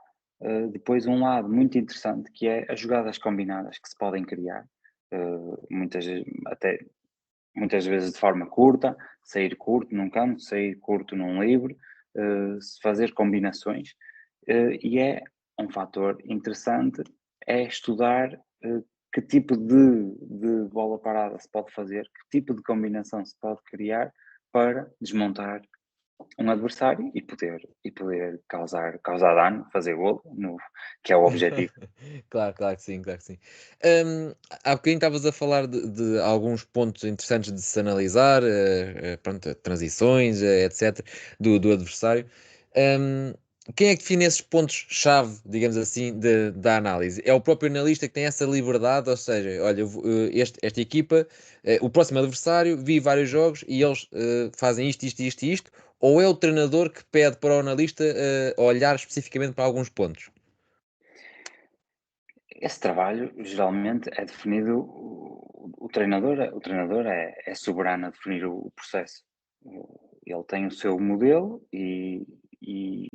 depois um lado muito interessante que é as jogadas combinadas que se podem criar, até muitas vezes de forma curta, sair curto num canto, sair curto num livre, fazer combinações, e é um fator interessante, é estudar que tipo de bola parada se pode fazer, que tipo de combinação se pode criar para desmontar um adversário e poder causar dano, fazer golo, que é o objetivo. Claro, claro que sim, claro que sim. Há bocadinho estavas a falar de alguns pontos interessantes de se analisar, pronto, transições, etc., do adversário. Hum, Quem é que define esses pontos-chave, digamos assim, da análise? É o próprio analista que tem essa liberdade, ou seja, olha, esta equipa, o próximo adversário, vi vários jogos e eles fazem isto, isto, isto e isto, ou é o treinador que pede para o analista olhar especificamente para alguns pontos? Esse trabalho geralmente é definido, o treinador é soberano a definir o processo. Ele tem o seu modelo e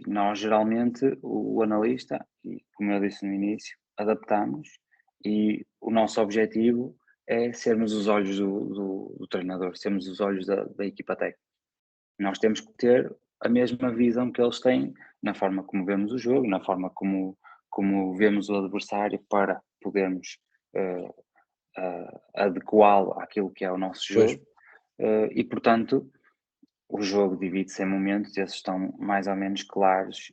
nós geralmente, o analista, e como eu disse no início, adaptamos e o nosso objetivo é sermos os olhos do treinador, sermos os olhos da equipa técnica. Nós temos que ter a mesma visão que eles têm na forma como vemos o jogo, na forma como vemos o adversário para podermos adequá-lo àquilo que é o nosso Pois. jogo. E portanto, o jogo divide-se em momentos, esses estão mais ou menos claros.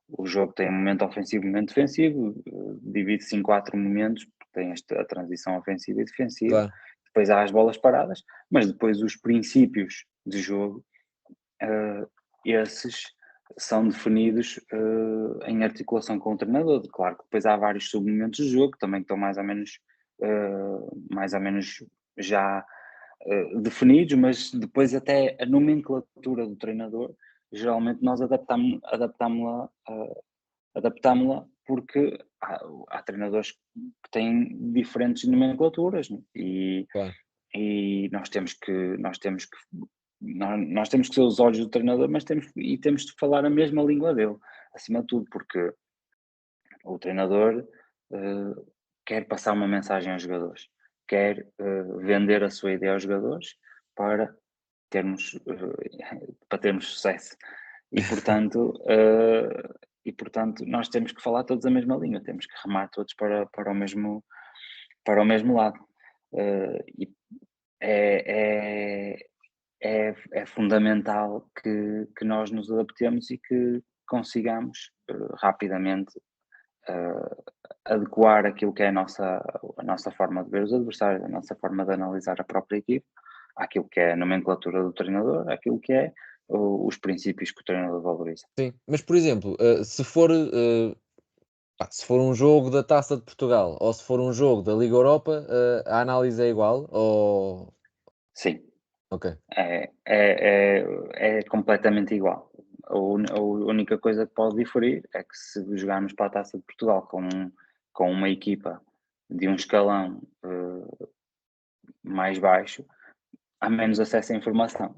O jogo tem um momento ofensivo e um momento defensivo, divide-se em 4 momentos, porque tem a transição ofensiva e defensiva, Claro. depois há as bolas paradas, mas depois os princípios de jogo, esses são definidos em articulação com o treinador. Claro que depois há vários submomentos do jogo que também estão mais ou menos já definidos, mas depois até a nomenclatura do treinador, geralmente nós adaptámos-la porque há treinadores que têm diferentes nomenclaturas, né? Claro. E nós temos que ser os olhos do treinador, mas temos de falar a mesma língua dele, acima de tudo, porque o treinador quer passar uma mensagem aos jogadores, quer vender a sua ideia aos jogadores para termos sucesso. E portanto nós temos que falar todos a mesma língua, temos que remar todos para o mesmo, para o mesmo lado. E é, é fundamental que nós nos adaptemos e que consigamos rapidamente adequar aquilo que é a nossa forma de ver os adversários, a nossa forma de analisar a própria equipe, àquilo que é a nomenclatura do treinador, àquilo que é os princípios que o treinador valoriza. Sim, mas por exemplo, se for um jogo da Taça de Portugal ou se for um jogo da Liga Europa, a análise é igual ou Sim, ok, é completamente igual. A única coisa que pode diferir é que se jogarmos para a Taça de Portugal com uma equipa de um escalão mais baixo, há menos acesso à informação.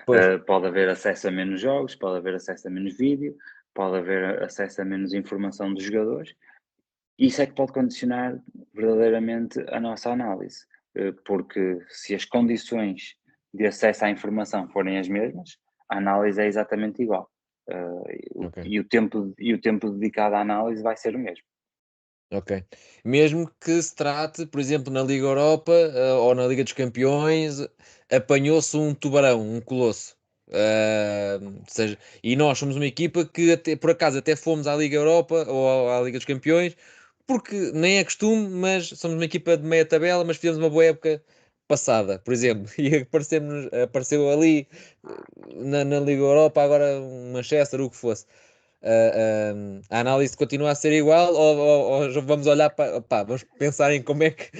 pois, Pode haver acesso a menos jogos, pode haver acesso a menos vídeo, pode haver acesso a menos informação dos jogadores. Isso é que pode condicionar verdadeiramente a nossa análise, porque se as condições de acesso à informação forem as mesmas, a análise é exatamente igual. ok. E o tempo dedicado à análise vai ser o mesmo. Ok. Mesmo que se trate, por exemplo, na Liga Europa, ou na Liga dos Campeões, apanhou-se um tubarão, um colosso. Seja, e nós somos uma equipa que até, por acaso até fomos à Liga Europa ou à Liga dos Campeões, porque nem é costume, mas somos uma equipa de meia tabela, mas fizemos uma boa época passada, por exemplo, e apareceu ali na Liga Europa agora um Manchester, o que fosse. A análise continua a ser igual ou já vamos olhar para, pá, vamos pensar em como é que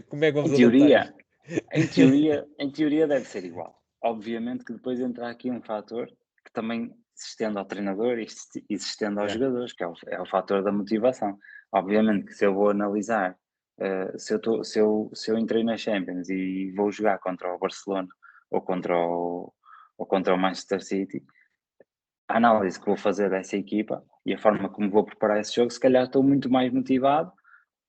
como é que Em vamos adaptar isto? teoria, em teoria deve ser igual. Obviamente que depois entra aqui um fator que também se estende ao treinador e se estende aos Yeah. jogadores, que é o fator da motivação. Obviamente que se eu vou analisar, se eu entrei na Champions e vou jogar contra o Barcelona ou ou contra o Manchester City, a análise que vou fazer dessa equipa e a forma como vou preparar esse jogo, se calhar estou muito mais motivado,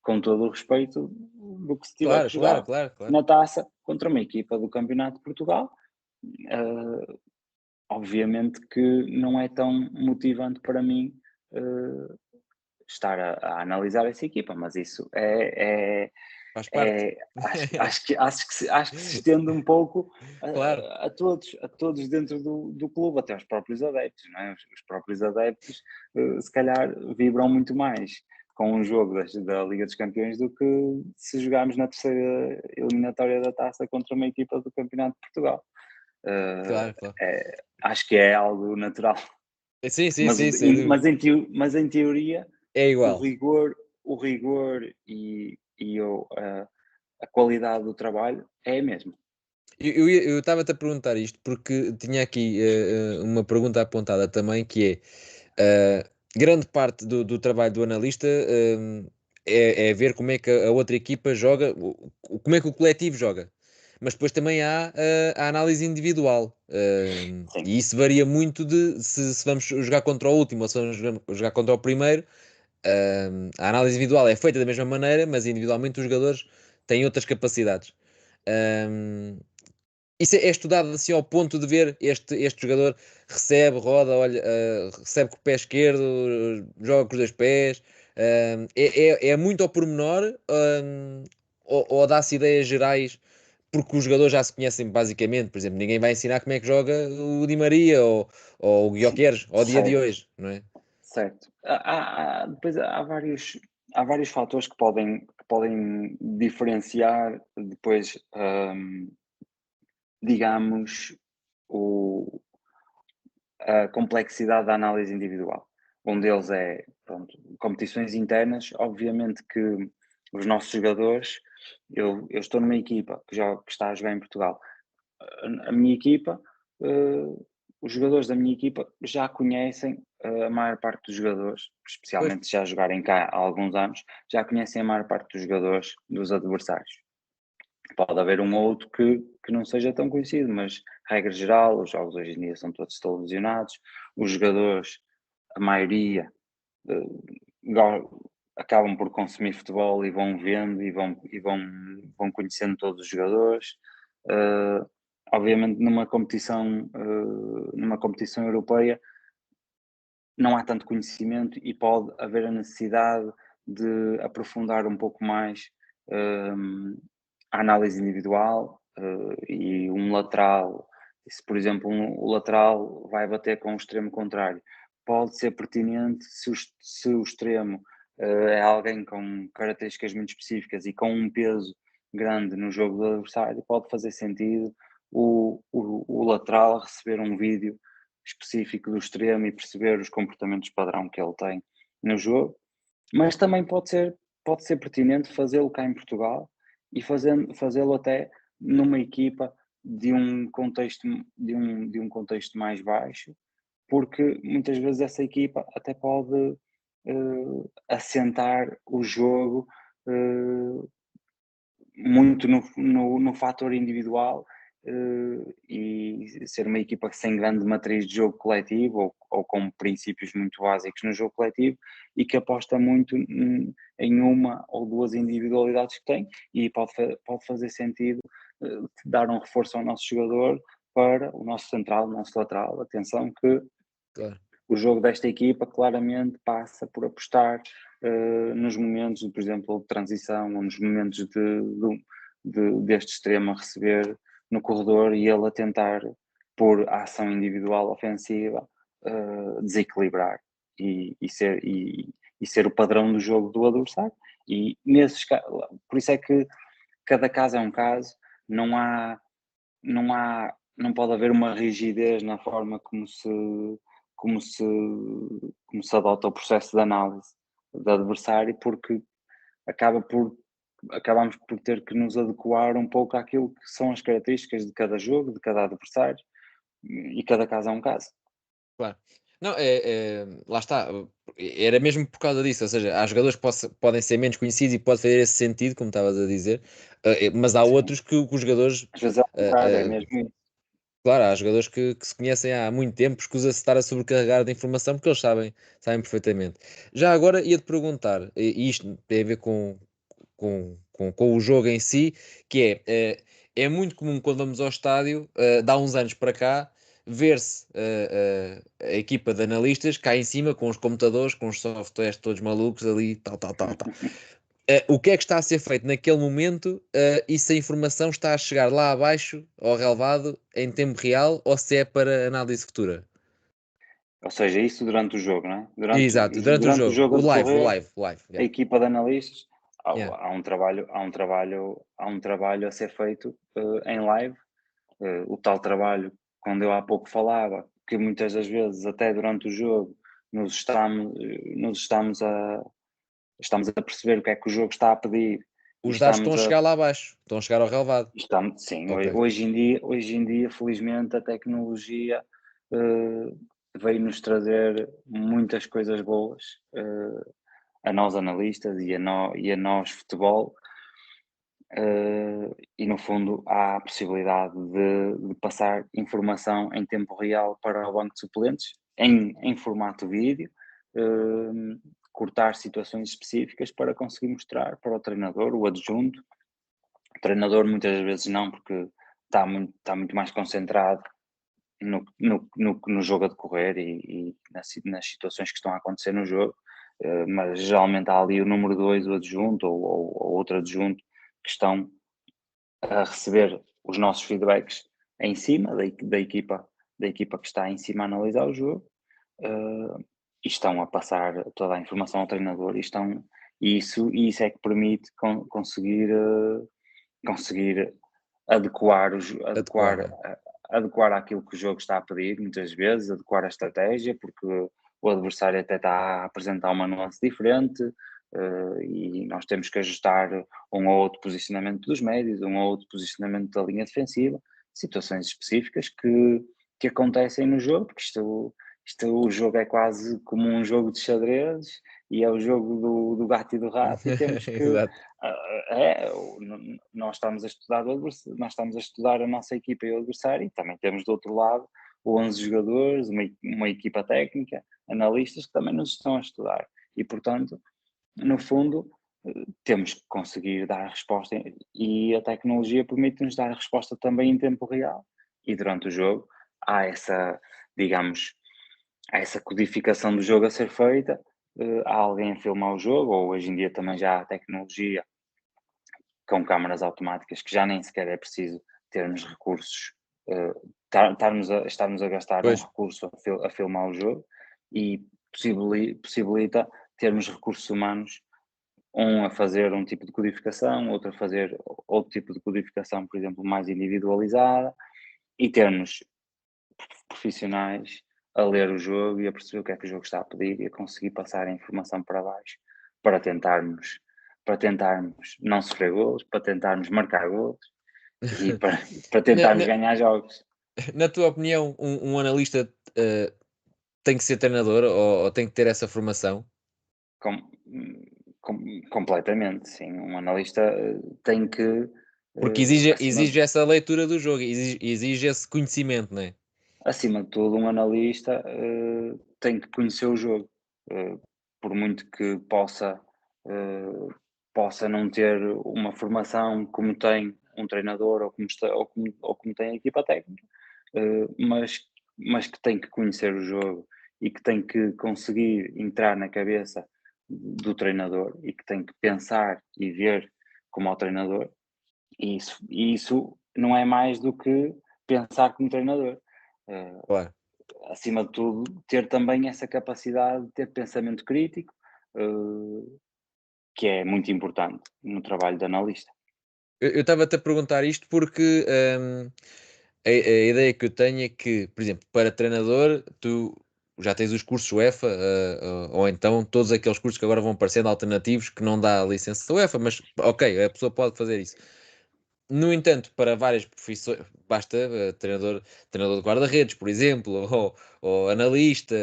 com todo o respeito, do que se tiver Claro, que claro, jogar claro, claro. na taça contra uma equipa do Campeonato de Portugal. Uh, Obviamente que não é tão motivante para mim uh, estar a analisar essa equipa, mas isso Faz parte. acho que se estende um pouco Claro, a todos dentro do clube, até aos próprios adeptos, não é? Os próprios adeptos se calhar vibram muito mais com um jogo da Liga dos Campeões do que se jogarmos na terceira eliminatória da taça contra uma equipa do Campeonato de Portugal. claro, claro. Acho que é algo natural, Sim, sim, mas, sim, sem dúvida. mas em teoria É o igual. rigor, o rigor a qualidade do trabalho é a mesma. Eu estava-te a perguntar isto porque tinha aqui uma pergunta apontada também que é grande parte do trabalho do analista é ver como é que a outra equipa joga, como é que o coletivo joga. Mas depois também há a análise individual. Sim, E isso varia muito de se vamos jogar contra o último ou se vamos jogar contra o primeiro. A análise individual é feita da mesma maneira, mas individualmente os jogadores têm outras capacidades. Um, Isso é estudado assim ao ponto de ver este jogador recebe, roda, olha, recebe com o pé esquerdo, joga com os dois pés. É muito ao pormenor, ou dá-se ideias gerais porque os jogadores já se conhecem basicamente. Por exemplo, ninguém vai ensinar como é que joga o Di Maria ou o Gyökeres ao dia de certo, hoje, não é? certo. Depois há vários fatores que podem diferenciar depois, digamos, o, a complexidade da análise individual. Um deles é, pronto, competições internas. Obviamente que os nossos jogadores, eu estou numa equipa que está a jogar em Portugal. A minha equipa, os jogadores da minha equipa já conhecem a maior parte dos jogadores, Pois, especialmente já jogarem cá há alguns anos, já conhecem a maior parte dos jogadores dos adversários. Pode haver um ou outro que não seja tão conhecido, mas regra geral, os jogos hoje em dia são todos televisionados, os jogadores, a maioria, eh, acabam por consumir futebol e vão vendo vão conhecendo todos os jogadores. Eh, Obviamente numa competição europeia não há tanto conhecimento e pode haver a necessidade de aprofundar um pouco mais a análise individual, e um lateral, se por exemplo o lateral vai bater com o extremo contrário, pode ser pertinente se o extremo é alguém com características muito específicas e com um peso grande no jogo do adversário, pode fazer sentido o lateral receber um vídeo específico do extremo e perceber os comportamentos padrão que ele tem no jogo, mas também pode ser pertinente fazê-lo cá em Portugal e fazê-lo até numa equipa de um contexto, de um contexto mais baixo, porque muitas vezes essa equipa até pode assentar o jogo muito no fator individual, e ser uma equipa sem grande matriz de jogo coletivo ou com princípios muito básicos no jogo coletivo e que aposta muito em uma ou duas individualidades que tem e pode fazer sentido dar um reforço ao nosso jogador para o nosso central, o nosso lateral. Atenção que Claro. o jogo desta equipa claramente passa por apostar nos momentos, por exemplo, de transição ou nos momentos deste extremo a receber no corredor e ele a tentar, por ação individual ofensiva, desequilibrar e ser o padrão do jogo do adversário. E por isso é que cada caso é um caso, não há, não pode haver uma rigidez na forma como se, como se adota o processo de análise do adversário, porque acaba por, acabamos por ter que nos adequar um pouco àquilo que são as características de cada jogo, de cada adversário, e cada caso é um caso. Claro. Não, lá está, era mesmo por causa disso, ou seja, há jogadores que podem ser menos conhecidos e pode fazer esse sentido, como estavas a dizer, mas há Sim. outros que os jogadores, Às vezes é o contrário, é mesmo isso. claro, há jogadores que se conhecem há muito tempo, escusa-se estar a sobrecarregar de informação porque eles sabem perfeitamente. Já agora ia-te perguntar, e isto tem a ver com o jogo em si, que é muito comum quando vamos ao estádio, de há uns anos para cá, ver-se a equipa de analistas cá em cima com os computadores, com os softwares todos malucos ali, tal. O que é que está a ser feito naquele momento, e se a informação está a chegar lá abaixo, ao relevado, em tempo real, ou se é para análise futura? Ou seja, isso durante o jogo, não é? Exato, durante o Durante o jogo, jogo a decorrer, o live, a yeah, equipa de analistas, yeah. há um trabalho a ser feito em live. O tal trabalho, quando eu há pouco falava, que muitas das vezes, até durante o jogo, nos estamos a perceber o que é que o jogo está a pedir e Os dados estão estamos a a. chegar lá abaixo, estão a chegar ao relevado. Sim, Ok. hoje em dia, felizmente, a tecnologia eh, veio-nos trazer muitas coisas boas, a nós analistas e a nós futebol, e no fundo há a possibilidade de passar informação em tempo real para o banco de suplentes, em formato vídeo, cortar situações específicas para conseguir mostrar para o treinador, o adjunto. O treinador muitas vezes não, porque está muito mais concentrado no jogo a decorrer e nas situações que estão a acontecer no jogo, mas geralmente há ali o número 2, o adjunto, ou outro adjunto, que estão a receber os nossos feedbacks em cima da equipa que está em cima a analisar o jogo, e estão a passar toda a informação ao treinador e isso é que permite conseguir adequar, Adequar, yeah. adequar aquilo que o jogo está a pedir, muitas vezes, adequar a estratégia, porque o adversário até está a apresentar uma nuance diferente, e nós temos que ajustar um ou outro posicionamento dos médios, um ou outro posicionamento da linha defensiva, situações específicas que acontecem no jogo, porque o jogo é quase como um jogo de xadrez e é o jogo do gato e do rato e temos que Exato. nós estamos a estudar nós estamos a estudar a nossa equipa e o adversário e também temos do outro lado 11 jogadores, uma equipa técnica, analistas que também nos estão a estudar e portanto, no fundo, temos que conseguir dar a resposta e a tecnologia permite-nos dar a resposta também em tempo real e durante o jogo há essa, digamos, há essa codificação do jogo a ser feita há alguém a filmar o jogo, ou hoje em dia também já há tecnologia com câmaras automáticas que já nem sequer é preciso termos recursos, estarmos a gastar um Pois, recurso a filmar o jogo, e possibilita termos recursos humanos, um a fazer um tipo de codificação, outro a fazer outro tipo de codificação, por exemplo, mais individualizada, e termos profissionais a ler o jogo e a perceber o que é que o jogo está a pedir e a conseguir passar a informação para baixo para tentarmos, para tentarmos não sofrer golos, para tentarmos marcar golos e para na, tentarmos na, ganhar jogos. na tua opinião, um analista tem que ser treinador ou tem que ter essa formação? Com, completamente, sim. Um analista tem que, Porque exige acima, essa leitura do jogo, exige esse conhecimento, não é? acima de tudo, um analista tem que conhecer o jogo. Por muito que eh, possa não ter uma formação como tem um treinador ou como tem a equipa técnica, mas que tem que conhecer o jogo e que tem que conseguir entrar na cabeça do treinador e que tem que pensar e ver como o treinador, e isso não é mais do que pensar como treinador. Eh, Claro. Acima de tudo, ter também essa capacidade de ter pensamento crítico, que é muito importante no trabalho de analista. Eu estava-te a perguntar isto porque a ideia que eu tenho é que, por exemplo, para treinador, tu já tens os cursos UEFA, ou então todos aqueles cursos que agora vão aparecendo alternativos que não dá a licença da UEFA, mas ok, a pessoa pode fazer isso. No entanto, para várias profissões, basta treinador de guarda-redes, por exemplo, ou analista,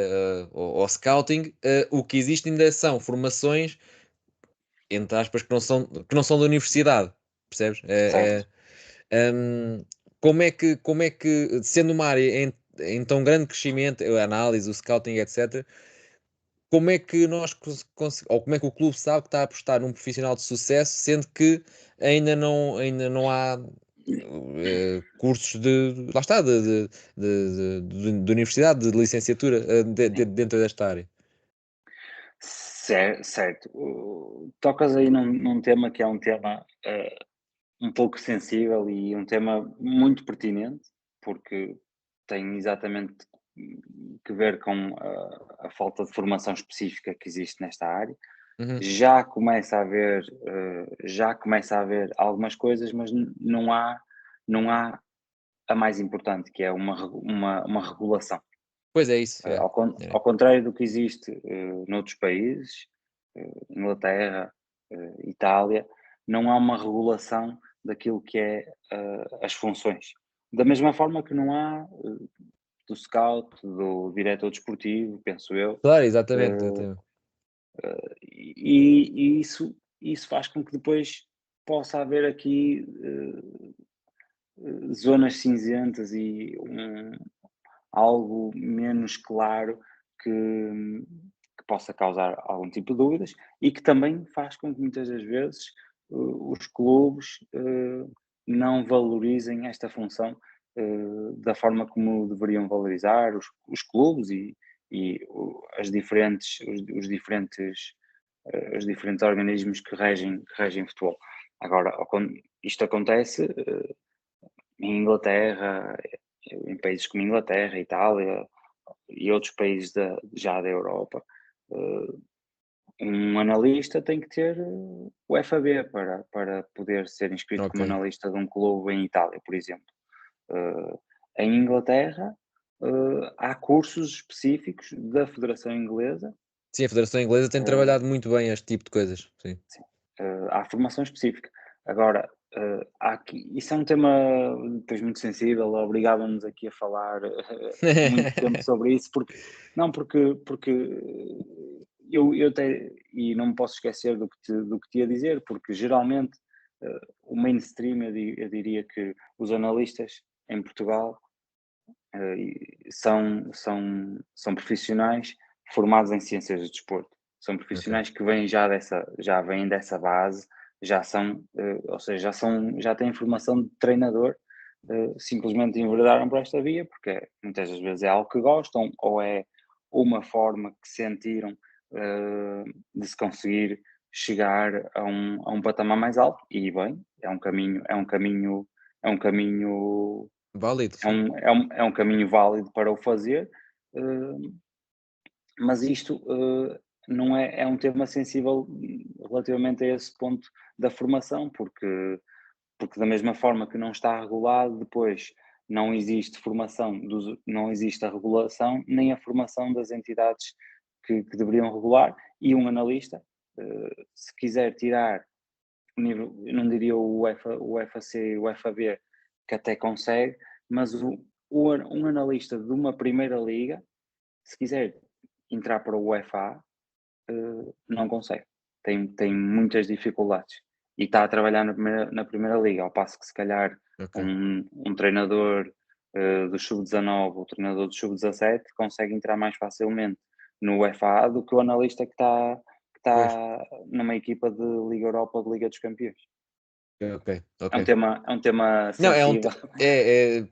ou scouting, o que existe ainda são formações, entre aspas, que não são da universidade, percebes? Certo. Hum, como é que, sendo uma área em tão grande crescimento, a análise, o scouting, etc., como é que nós ou como é que o clube sabe que está a apostar num profissional de sucesso, sendo que ainda não há cursos lá está, de universidade, de licenciatura dentro desta área? Certo. Tocas aí num tema que é um tema um pouco sensível e um tema muito pertinente, porque tem exatamente que ver com a falta de formação específica que existe nesta área. Uhum. Já começa a haver algumas coisas, mas não há a mais importante, que é uma regulação. Pois é isso, Ao, con- é. ao contrário do que existe noutros países, Inglaterra, Itália, não há uma regulação daquilo que é as funções. Da mesma forma que não há do scout, do diretor desportivo, penso eu, Claro, exatamente, eh, exatamente. e isso faz com que depois possa haver aqui zonas cinzentas e algo menos claro que, que possa causar algum tipo de dúvidas, e que também faz com que muitas das vezes os clubes não valorizem esta função da forma como deveriam valorizar os clubes os diferentes organismos que regem futebol. Agora, isto acontece em Inglaterra, em países como Inglaterra, Itália e outros países já da Europa. eh, Um analista tem que ter o FAB para poder ser inscrito como Ok. analista de um clube em Itália, por exemplo. Eh, Em Inglaterra, há cursos específicos da Federação Inglesa. Sim, a Federação Inglesa tem eh, trabalhado muito bem este tipo de coisas, sim. Sim, há formação específica. Agora, há aqui, isso é um tema depois muito sensível, obrigava-nos aqui a falar muito tempo sobre isso, porque eu até, e não me posso esquecer do que te ia dizer, porque geralmente o mainstream, eu diria que os analistas em Portugal são profissionais formados em ciências do desporto. São Ok. profissionais que já vêm dessa base, ou seja, já têm formação de treinador, simplesmente enveredaram por esta via, porque muitas das vezes é algo que gostam, ou é uma forma que sentiram de se conseguir chegar a um patamar mais alto e bem, é um caminho Válido, é sim. um, é um, é um caminho válido para o fazer, mas isto não é um tema sensível relativamente a esse ponto da formação, porque da mesma forma que não está regulado, depois não existe não existe a regulação, nem a formação das entidades que deveriam regular, e um analista, se quiser tirar o nível, eu não diria o UEFA, o FAC e o FAB, que até consegue, mas um analista de uma primeira liga, se quiser entrar para o UEFA, não consegue. Tem muitas dificuldades. E está a trabalhar na primeira liga, ao passo que se calhar Ok. um treinador do sub-19 ou treinador do sub-17 consegue entrar mais facilmente no UEFA do que o analista que Pois. está numa equipa de Liga Europa ou de Liga dos Campeões. Ok, ok. É um tema Não, sensível.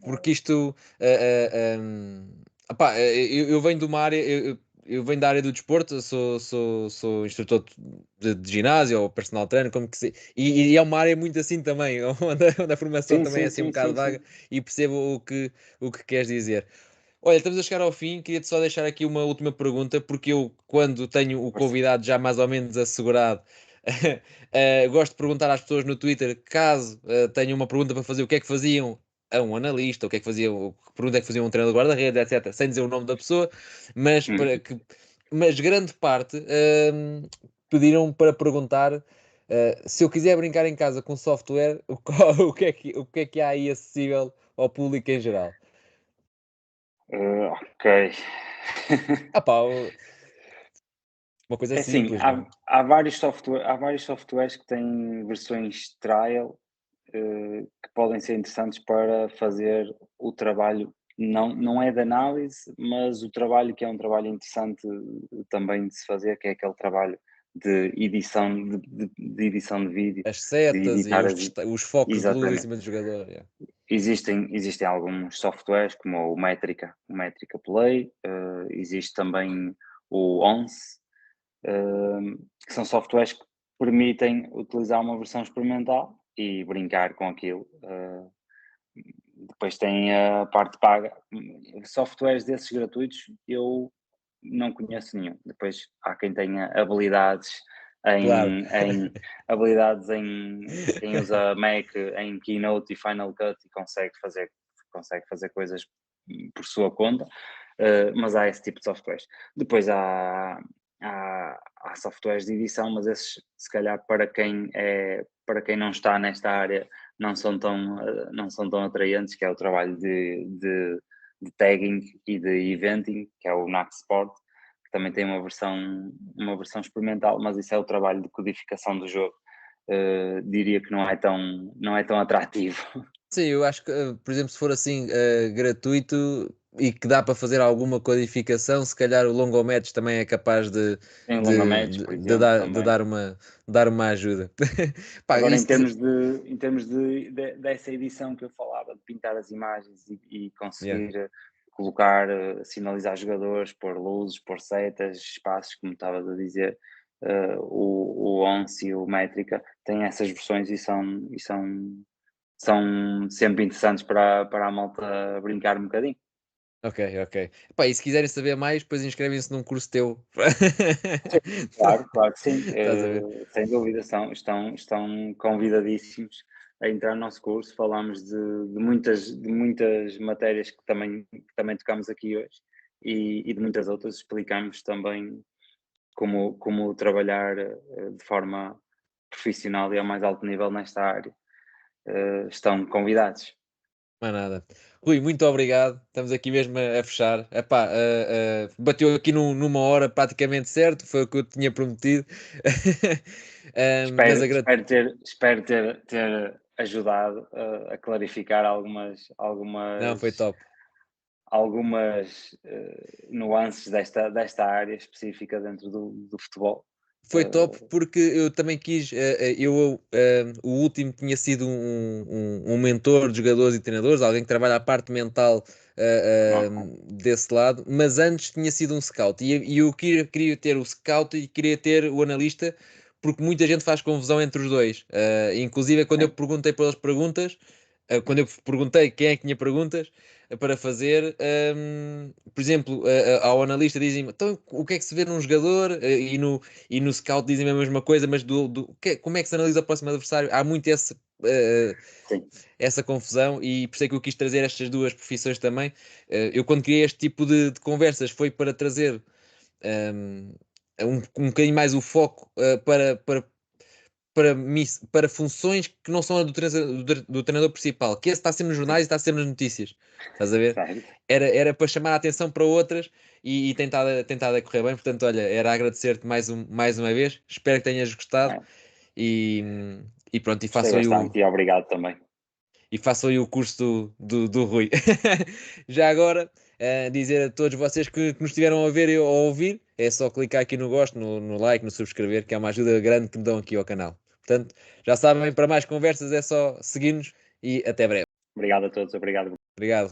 porque isto, opá, eu venho de uma área, eu venho da área do desporto, sou instrutor de ginásio ou personal trainer, como que se, e é uma área muito assim também, onde a formação Sim, também é sim, assim um sim, bocado sim, vaga sim. e percebo o que queres dizer. Olha, estamos a chegar ao fim, queria-te só deixar aqui uma última pergunta, porque eu, quando tenho o Força. convidado já mais ou menos assegurado, gosto de perguntar às pessoas no Twitter, caso tenham uma pergunta para fazer, o que é que faziam a um analista, o que é que faziam, que pergunta é que faziam a um treinador de guarda-redes, etc., sem dizer o nome da pessoa, mas, Uhum. mas grande parte pediram para perguntar se eu quiser brincar em casa com software, o que é que há aí acessível ao público em geral? Ok. Ah pá, uma coisa É assim, simples, não é? há vários softwares que têm versões trial, que podem ser interessantes para fazer o trabalho, não é de análise, mas o trabalho que é um trabalho interessante também de se fazer, que é aquele trabalho de edição de edição de vídeo, As de setas e editar os focos de luz em exatamente. cima do jogador, yeah. Existem alguns softwares como o Métrica Play, existe também o ONCE, que são softwares que permitem utilizar uma versão experimental e brincar com aquilo. Depois tem a parte paga. Softwares desses gratuitos eu não conheço nenhum. Depois há quem tenha Claro. habilidades em quem usa Mac em Keynote e Final Cut e consegue fazer coisas por sua conta, mas há esse tipo de softwares. Depois há softwares de edição, mas esses se calhar para quem não está nesta área não são tão atraentes, que é o trabalho de tagging e de eventing, que é o Naxport, que também tem uma versão experimental, mas isso é o trabalho de codificação do jogo. Diria que não é tão atrativo. Sim, eu acho que, por exemplo, se for assim, gratuito e que dá para fazer alguma codificação, se calhar o Longometros também é capaz Em Longametros, por exemplo, também. dar uma ajuda. Pá, Agora, isso, em termos dessa edição que eu falava, de pintar as imagens e yeah. conseguir colocar, sinalizar jogadores, pôr luzes, pôr setas, espaços, como estavas a dizer, o ONCE e o Métrica têm essas versões são sempre interessantes para a malta brincar um bocadinho. Ok, ok. Pá, e se quiserem saber mais, depois inscrevem-se num curso teu. Claro, claro que sim, Estás a ver? sem dúvida, estão convidadíssimos a entrar no nosso curso. Falámos de muitas matérias que também tocámos aqui hoje e de muitas outras. Explicámos também como trabalhar de forma profissional e ao mais alto nível nesta área. Estão convidados. Mais nada. Rui, muito obrigado. Estamos aqui mesmo a fechar. Epá, bateu aqui numa hora praticamente certo, foi o que eu tinha prometido. Mas Ter ajudado a clarificar não, foi top. algumas nuances desta área específica dentro do futebol. Foi top porque eu também quis, o último tinha sido um mentor de jogadores e treinadores, alguém que trabalha a parte mental desse lado, mas antes tinha sido um scout e eu queria ter o scout e queria ter o analista porque muita gente faz confusão entre os dois. Inclusive quando eu sim, perguntei pelas perguntas, quando eu perguntei quem é que tinha perguntas para fazer, por exemplo, ao analista dizem então o que é que se vê num jogador e no scout dizem a mesma coisa, mas como é que se analisa o próximo adversário? Há muito sim. essa confusão e por isso é que eu quis trazer estas duas profissões também. Eu quando criei este tipo de conversas foi para trazer um, um bocadinho mais o foco para funções que não são a do treinador principal, que esse está sempre nos jornais e está sempre nas notícias. Estás a ver? Certo. Era para chamar a atenção para outras e tentar a correr bem. Portanto, olha, era agradecer-te mais uma vez. Espero que tenhas gostado É, e, e pronto, gostei bastante e obrigado também. e façam aí o curso do Rui. Já agora, dizer a todos vocês que nos estiveram a ver ou a ouvir, é só clicar aqui no gosto, no like, no subscrever, que é uma ajuda grande que me dão aqui ao canal. Portanto, já sabem, para mais conversas é só seguir-nos e até breve. Obrigado a todos, obrigado. Obrigado.